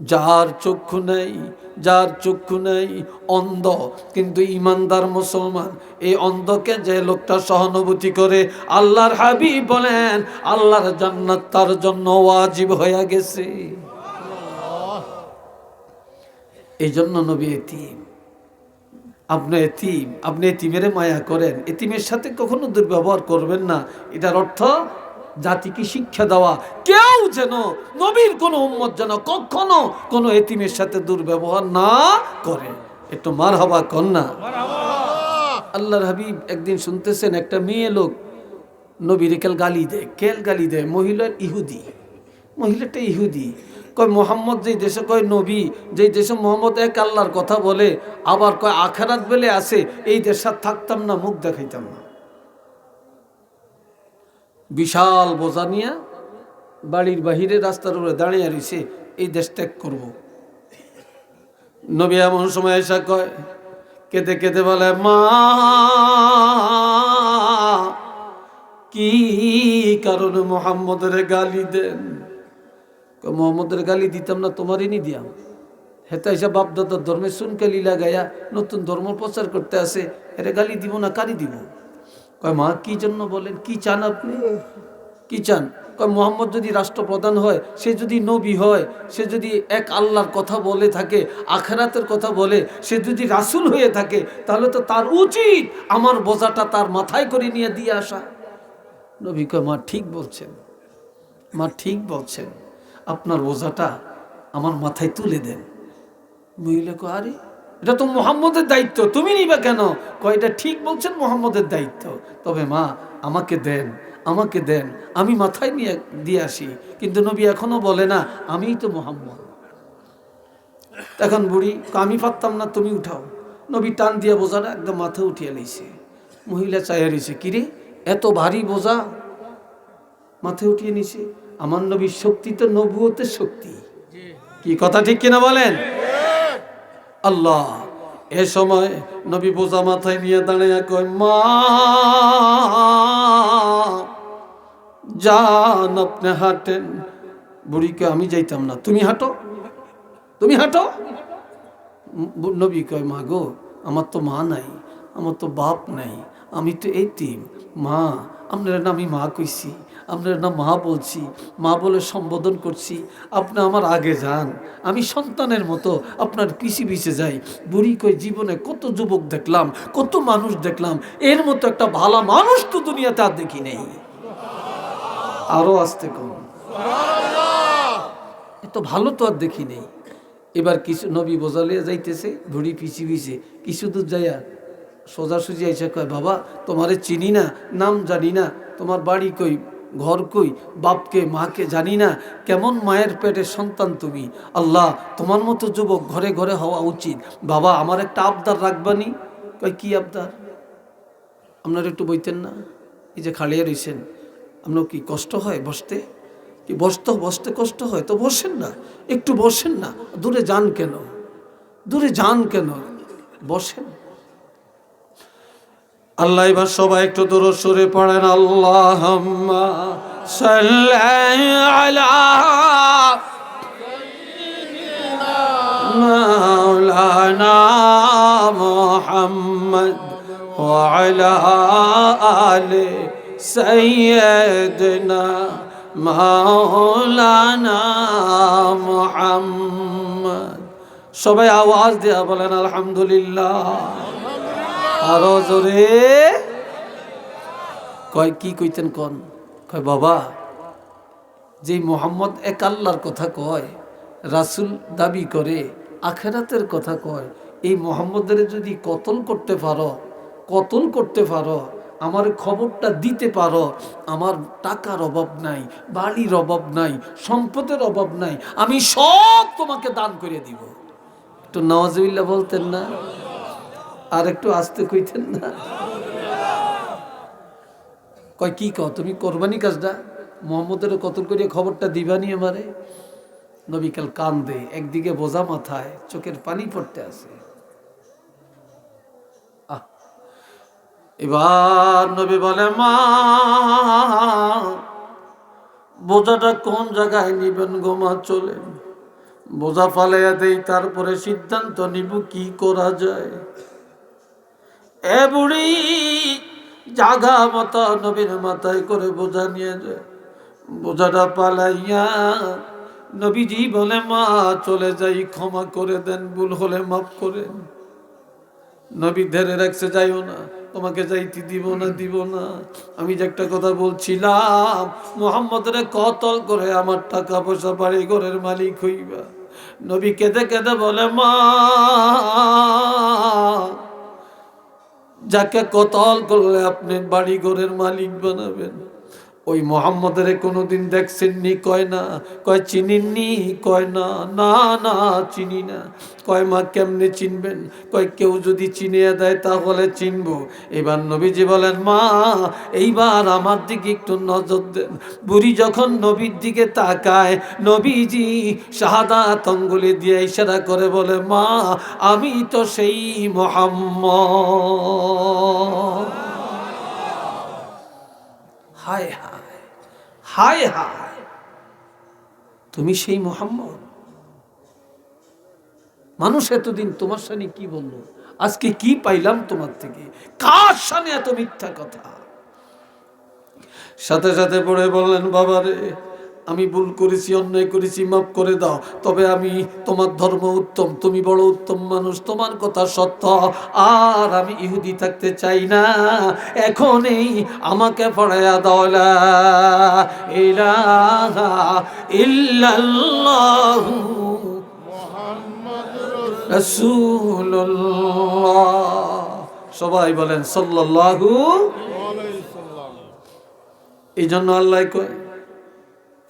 যার চক্ষু নেই, যার চক্ষু নেই, অন্ধ কিন্তু ইমানদার মুসলমান, এই অন্ধকে যে লোকটা সহানুভূতি করে, আল্লাহর হাবিব বলেন আল্লাহর জান্নাত তার জন্য ওয়াজিব হয়ে গেছে। এই জন্য নবী এতিম, আপনি এতিমের মায়া করেন, এতিমের সাথে কখনো দুর্ব্যবহার করবেন না। এটার অর্থ জাতিকে শিক্ষা দেওয়া, কেউ যেন নবীর কোনো উম্মত যেন কখনো কোনো এতিমের সাথে দুর্ব্যবহার না করে। একটু মারহাবা কন্যা। আল্লাহর হাবিব একদিন শুনতেছেন একটা মেয়ে লোক নবীর গালি দেয়। মহিলাটা ইহুদি কয় মোহাম্মদ যেই দেশে কয় নবী, যেই দেশে মোহাম্মদ এক আল্লাহর কথা বলে, আবার কয় আখেরাত বেলে আছে, এই দেশে থাকতাম না, মুখ দেখাইতাম না। বিশাল বোঝা নিয়ে বাড়ির বাহিরে রাস্তার উপরে দাঁড়িয়ে রয়েছে, এই দেশ ত্যাগ করব। নবী এমন সময় এসে কয়, কেঁদে কেঁদে বলে, মা কি কারণে মোহাম্মদের গালি দেন? মোহাম্মদের গালি দিতাম না, তোমারই নি দিয়াম। হেতা হিসাব বাপদাদার ধর্মে সুনকালি লাগাইয়া নতুন ধর্ম প্রচার করতে আসে, এরে গালি দিব না, কারি দিব? কয় মা কি জন্য বলেন, কি চান আপনি, কি চান? কয় মোহাম্মদ যদি রাষ্ট্রপ্রধান হয়, সে যদি নবী হয়, সে যদি এক আল্লাহর কথা বলে থাকে, আখেরাতের কথা বলে, সে যদি রাসূল হয়ে থাকে, তাহলে তো তার উচিত আমার বোঝাটা তার মাথায় করে নিয়ে দিয়ে আসা। নবী কয় মা ঠিক বলছেন, মা ঠিক বলছেন, আপনার বোঝাটা আমার মাথায় তুলে দেন। মহিলা কয়, আরে এটা তো মুহাম্মদের দায়িত্ব, তুমি নিবা কেন? কয় এটা ঠিক বলছেন, মুহাম্মদের দায়িত্ব, তবে মা আমাকে দেন, আমাকে দেন, আমি মাথায় নিয়ে দিয়ে আসি। কিন্তু নবী এখনো বলে না আমিই তো মুহাম্মদ। এখন বুড়ি আমি পারতাম না, তুমি উঠাও। নবী টান দিয়ে বোঝাটা একদম মাথা উঠিয়ে নিয়েছে। মহিলা চাইয়া রয়েছে, কিরে এত ভারী বোঝা মাথায় উঠিয়ে নিছে। আমার নবীর শক্তি তো নবুয়তের শক্তি, কি কথা ঠিক কিনা বলেন? আল্লাহ এ সময় নবী বোঝা মাথায় নিয়ে দাঁড়িয়ে কয়, মা যান আপনি হাঁটেন। বুড়িকে আমি যাইতাম না, তুমি হাঁটো, তুমি হাঁটো। নবী কয়, মা গো আমার তো মা নাই, আমার তো বাপ নাই, আমি তো এতিম। মা আপনার না আমি মা কইছি, আপনার না মা বলছি, মা বলে সম্বোধন করছি, আপনি আমার আগে যান, আমি সন্তানের মতো আপনার পিছে যাই। বুড়ি কই, জীবনে কত যুবক দেখলাম, কত মানুষ দেখলাম, এর মতো একটা ভালো মানুষ তো দুনিয়াতে আর দেখি নেই। আরো আসতে কম, এত ভালো তো আর দেখি নেই। এবার কিছু নবী বোঝালিয়া যাইতেছে, বুড়ি পিছে কিছু দূর যাইয়া সোজাসুজি আইসা কয়, বাবা তোমারে চিনি না, নাম জানি না, তোমার বাড়ি কই, ঘর কই, বাপকে মাকে জানি না, কেমন মায়ের পেটের সন্তান তুমি। আল্লাহ তোমার মতো যুবক ঘরে ঘরে হওয়া উচিত। বাবা আমার একটা আবদার রাখবানি। কয় কি আবদার? আপনারা একটু বইতেন না, এই যে খালিয়া রইছেন, আপনার কি কষ্ট হয় বসতে? কি বসতে কষ্ট হয়? তো বসেন না, একটু বসেন না, দূরে যান কেন, দূরে যান কেন, বসেন। আল্লাহ এবার সবাই একটু দূর সুরে পড়েন, আল্লাহুম্মা সাল্লি আলা মাওলানা মুহাম্মদ ওয়া আলা আলি সাইয়্যিদিনা মাওলানা মুহাম্মদ। সবাই আওয়াজ দিয়ে বলেন আলহামদুলিল্লাহ। আরো জোরে। কয় কি কইতেন কোন? কয় বাবা যে মোহাম্মদ এক আল্লাহর কথা কয়, রাসূল দাবি করে, আখেরাতের কথা কয়, এই মোহাম্মদের যদি কতল করতে পারো, আমার খবরটা দিতে পারো, আমার টাকার অভাব নাই, বাড়ির অভাব নাই, সম্পদের অভাব নাই, আমি সব তোমাকে দান করে দিব। একটু নাউজুবিল্লাহ বলতেন না? আর একটু আস্তে কইতেন না? কয় কি কও তুমি, কোরবানি কাজটা মোহাম্মদের কতল করিয়া খবরটা দিবানি আমারে? নবী কাল কান্দে, একদিকে বোঝা মাথায়, চোখের পানি পড়তে আছে। এবার নবী বলে, মা বোঝাটা কোন জায়গায় নিবেন গো মা? চলেন বোঝা ফালাইয়া দেই, তারপরে সিদ্ধান্ত নিব কি করা যায়। এ বুড়ি জাগা মতো নবীর মাথায় করে বোঝা নিয়ে যায়, বোঝাটা পালাইয়া নবীজি বলে, মা চলে যাই, ক্ষমা করে দেন, ভুল হলে মাফ করেন। নবী ধরে রাখছে, যাইও না, তোমাকে যাইতে দিব না। আমি যে একটা কথা বলছিলাম, মুহাম্মদের কতল করে আমার টাকা পয়সা বাড়ি ঘরের মালিক হইবা। নবী কেঁদে কেঁদে বলে, মা, যাকে কতল করলে আপনি বাড়ি ঘরের মালিক বানাবেন, ওই মোহাম্মদের কোনোদিন দেখছেননি? কয় না। কয় চিনিননি? কয় না, না না চিনি না। কয় মা, কেমনে চিনবেন? কয় কেউ যদি চিনিয়ে দেয় তাহলে চিনবো। এবার নবীজি বলেন, মা, এইবার আমার দিকে একটু নজর দেন। বুড়ি যখন নবীর দিকে তাকায়, নবীজি শাহাদাত আঙ্গুলি দিয়ে ইশারা করে বলে, মা, আমি তো সেই মোহাম্মদ। হায় হায় হায় হায়, তুমি সেই মোহাম্মদ। মানুষ এতদিন তোমার সামনে কি বললো, আজকে কি পাইলাম তোমার থেকে? কার সামনে এত মিথ্যা কথা? সাথে সাথে পড়ে বললেন, বাবা রে, আমি ভুল করেছি, অন্যায় করেছি, মাফ করে দাও। তবে আমি, তোমার ধর্ম উত্তম, তুমি বড় উত্তম মানুষ, তোমার কথা সত্য, আর আমি ইহুদি থাকতে চাই না। এখন এই আমাকে পড়াইয়া দাও, লা ইলাহা ইল্লাল্লাহু রাসূলুল্লাহ। সবাই বলেন সাল্লাল্লাহু। এই জন্য আল্লাহ কয়,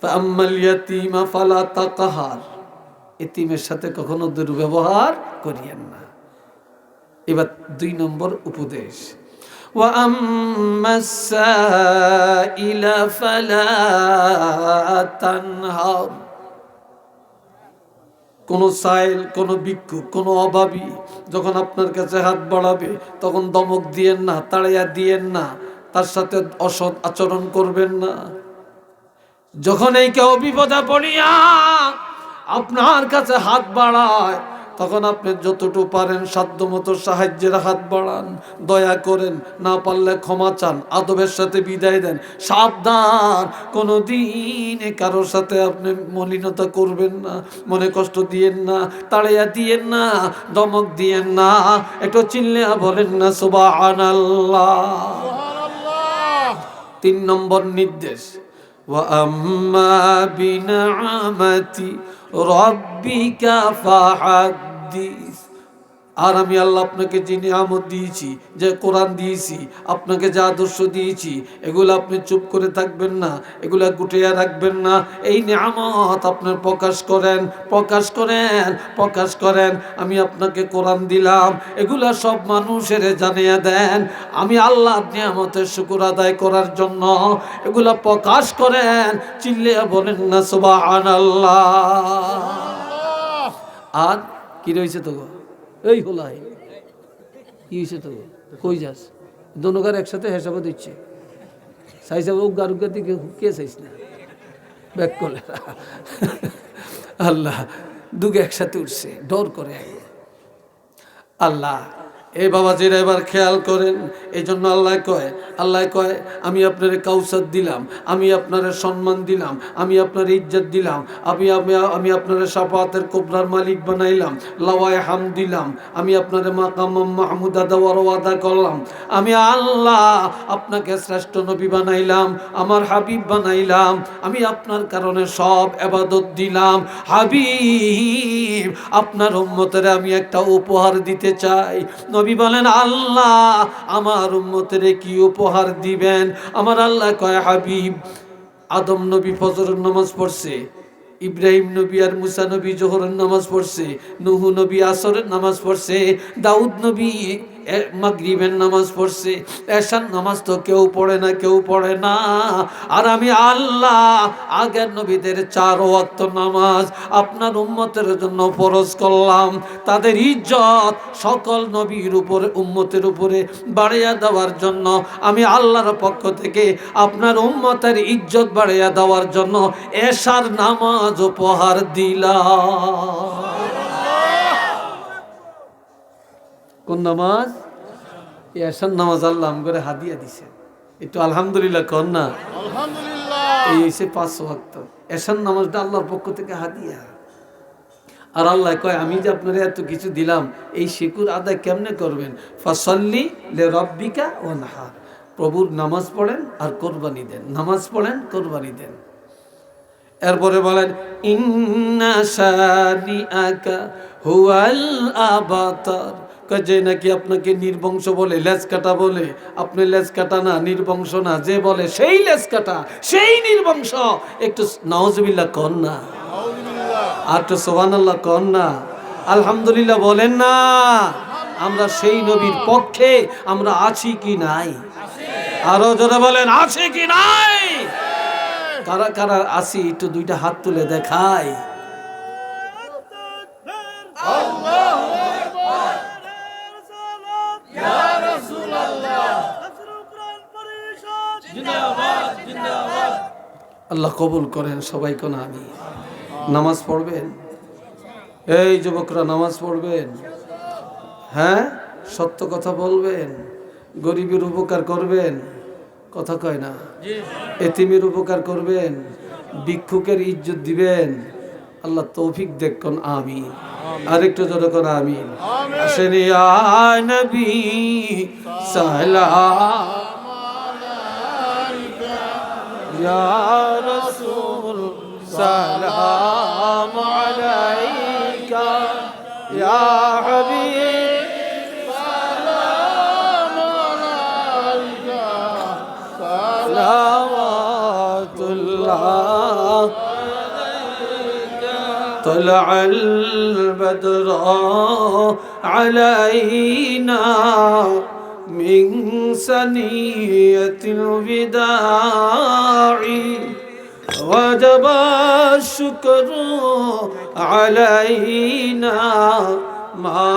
ফাআম্মাল ইয়াতীমা ফালা তাকহার, এতিমের সাথে কখনো দুর্ব্যবহার করিয়েন না। এবার 2 নম্বর উপদেশ, ওয়া আম্মাস সাইলা ফালা তানহার। কোন সাইল, কোন ভিক্ষুক, কোন অভাবী যখন আপনার কাছে হাত বাড়াবে, তখন দমক দিয়েন না, তাড়াইয়া দিয়েন না, তার সাথে অসৎ আচরণ করবেন না। যখন এই কেউ বিপদে পড়িয়া আপনার কাছে হাত বাড়ায়, তখন আপনি যতটুকু পারেন সাধ্যমতো সাহায্যের হাত বাড়ান, দয়া করেন, না পারলে ক্ষমা চান, আদবের সাথে বিদায় দেন। সাবধান, কোনোদিন কারোর সাথে আপনি মলিনতা করবেন না, মনে কষ্ট দিয়েন না, তাড়িয়া দিয়েন না, দমক দিয়েন না। একটু চিল্লে বলেন না সুবহানাল্লাহ। 3 নম্বর নির্দেশ, ওয়া আম্মা বিনিআমাতি রাব্বিকা ফাহাদ্দিস। আর আমি আল্লাহ আপনাকে যে নিয়ামত দিয়েছি, যে কোরআন দিয়েছি, আপনাকে যে আদর্শ দিয়েছি, এগুলো আপনি চুপ করে থাকবেন না, এগুলা গুটিয়ে রাখবেন না। এই নিয়ামত আপনার প্রকাশ করেন, প্রকাশ করেন, প্রকাশ করেন। আমি আপনাকে কোরআন দিলাম, এগুলা সব মানুষের জানিয়ে দেন। আমি আল্লাহর নিয়ামতের শুকর আদায় করার জন্য এগুলা প্রকাশ করেন। চিল্লিয়ে বলেন না সুবহানাল্লাহ। আর কি রয়েছে তো গো? এই হোলাই কি হয়েছে তো? কই যাস? দোনোকার একসাথে হিসাবে দিচ্ছে, চাইসাব গারুগার দিকে কে চাইস না, ব্যাক করলে আল্লাহ দুগে একসাথে উঠছে, ডর করে আল্লাহ। এই বাবাজিরা এবার খেয়াল করেন। এই জন্য আল্লাহ কয় আমি আপনার কাউসার দিলাম, আমি আপনার সম্মান দিলাম, আমি আপনার ইজ্জত দিলাম, আমি আপনার শাফাতের কোবরার মালিক বানাইলাম, লাওয়ায়ে হামদ দিলাম, আমি আপনার মাকাম মাহমুদা দেওয়ার ওয়াদা করলাম। আমি আল্লাহ আপনাকে শ্রেষ্ঠ নবী বানাইলাম, আমার হাবিব বানাইলাম, আমি আপনার কারণে সব ইবাদত দিলাম। হাবিব, আপনার উম্মতের আমি একটা উপহার দিতে চাই। নবী বলেন, আল্লাহ আমার উম্মতের কি উপহার দিবেন? আমার আল্লাহ কয়, হাবিব, আদম নবী ফজরের নামাজ পড়ছে, ইব্রাহিম নবী আর মুসা নবী জোহরের নামাজ পড়ছে, নূহ নবী আসরের নামাজ পড়ছে, দাউদ নবী মাগরিবের নামাজ পড়ছে, এশার নামাজ তো কেউ পড়ে না। আর আমি আল্লাহ আগের নবীদের 4 ওয়াক্ত নামাজ আপনার উম্মতের জন্য ফরজ করলাম। তাদের ইজ্জত সকল নবীর উপরে, উম্মতের উপরে বাড়িয়ে দেওয়ার জন্য আমি আল্লাহর পক্ষ থেকে আপনার উম্মতের ইজ্জত বাড়িয়ে দেওয়ার জন্য এশার নামাজ উপহার দিলাম। কোন নামাজ? এশার নামাজ আল্লাহ করে হাদিয়া দিছে। একটু আলহামদুলিল্লাহ কর না। আলহামদুলিল্লাহ। এই হইছে 5 ওয়াক্ত এশার নামাজটা আল্লাহর পক্ষ থেকে হাদিয়া। আর আল্লাহ কয় আমি যে আপনারা এত কিছু দিলাম, এই শুকর আদায় কেমনে করবেন? ফাসাল্লি লিরাব্বিকা ওয়ানহার, প্রভুর নামাজ পড়েন আর কোরবানি দেন, নামাজ পড়েন কোরবানি দেন। এরপরে বলেন ইন্না শানিআকা হুয়াল আবাতার, যে নাকি আপনাকে নির্বংশ বলে, লেজ কাটা বলে, আপনি লেজ কাটা না, নির্বংশ না, যে বলে সেই লেজ কাটা, সেই নির্বংশ। একটু নাউজুবিল্লাহ কন না, আর তো সুবহানাল্লাহ কন না, আলহামদুলিল্লাহ বলেন না। আমরা সেই নবীর পক্ষে আমরা আছি কি নাই? আরো জোরে বলেন আছে কি নাই? কারা কারা আছি একটু দুইটা হাত তুলে দেখাই। আল্লাহ কবুল করেন সবাই কোন আমি। নামাজ পড়বেন, এই যুবকরা নামাজ পড়বেন, হ্যাঁ সত্য কথা বলবেন, গরিবের উপকার করবেন, কথা কয় না, এতিমের উপকার করবেন, ভিক্ষুকের ইজ্জত দিবেন। আল্লাহ তৌফিক দেখুন, আমিন। আরেকটু জোরে কোন আমিন। আসেন ইয়া নবী সালাম আলাইকা, ইয়া রাসূল সালাম আলাইকা, ইয়া হাবিব সালাম আলাইকা, সালাওয়াতুল্লাহ طلع البدر علينا من ثنية الوداع وجب الشكر علينا ما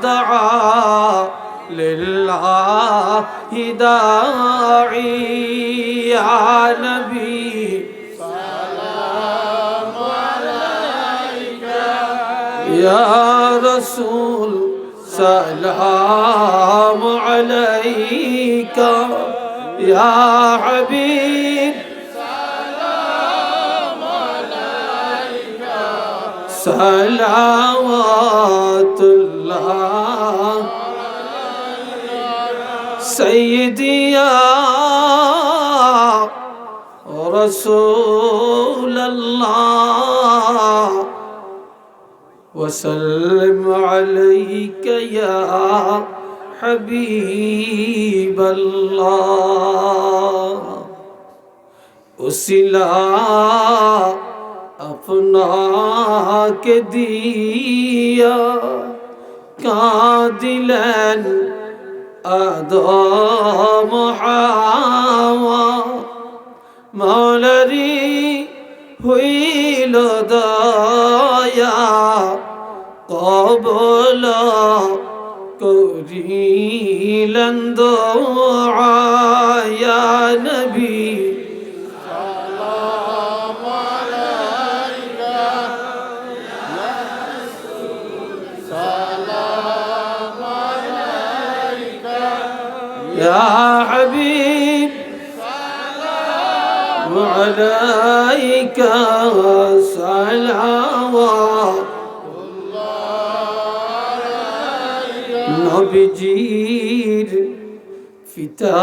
دعا لله داعي يا نبي يا رسول سلام عليك يا حبيب سلام عليك صلوات الله سيدي يا رسول الله وسلم عليك يا حبيب الله उसिला अपना के दिया कादिलन आदम हावा मौलरी हुईल दया قبل করিলেন দোয়া ইয়া নবী সালাম আলাইকা ইয়া রাসূল সালাম আলাইকা ইয়া হাবিব সালাম আলাইকা সালাওয়াত নবীজির পিতা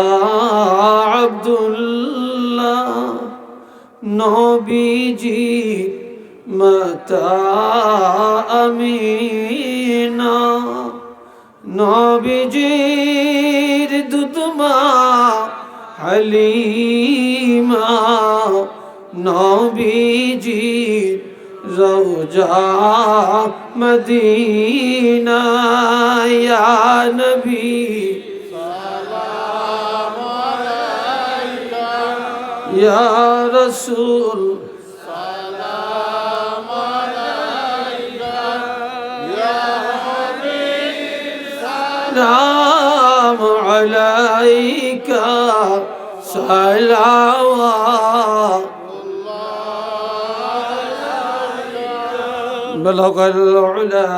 আব্দুল্লাহ, নবীজির মাতা আমিনা, নবীজির দুধমা হালিমা, নবীজির রওজা মদিনা ইয়া নবী সালাম আলাইকা ইয়া রাসূল সালাম আলাইকা ইয়া হাবিব সালাম আলাইকা সালাওয়াত بلغ العلا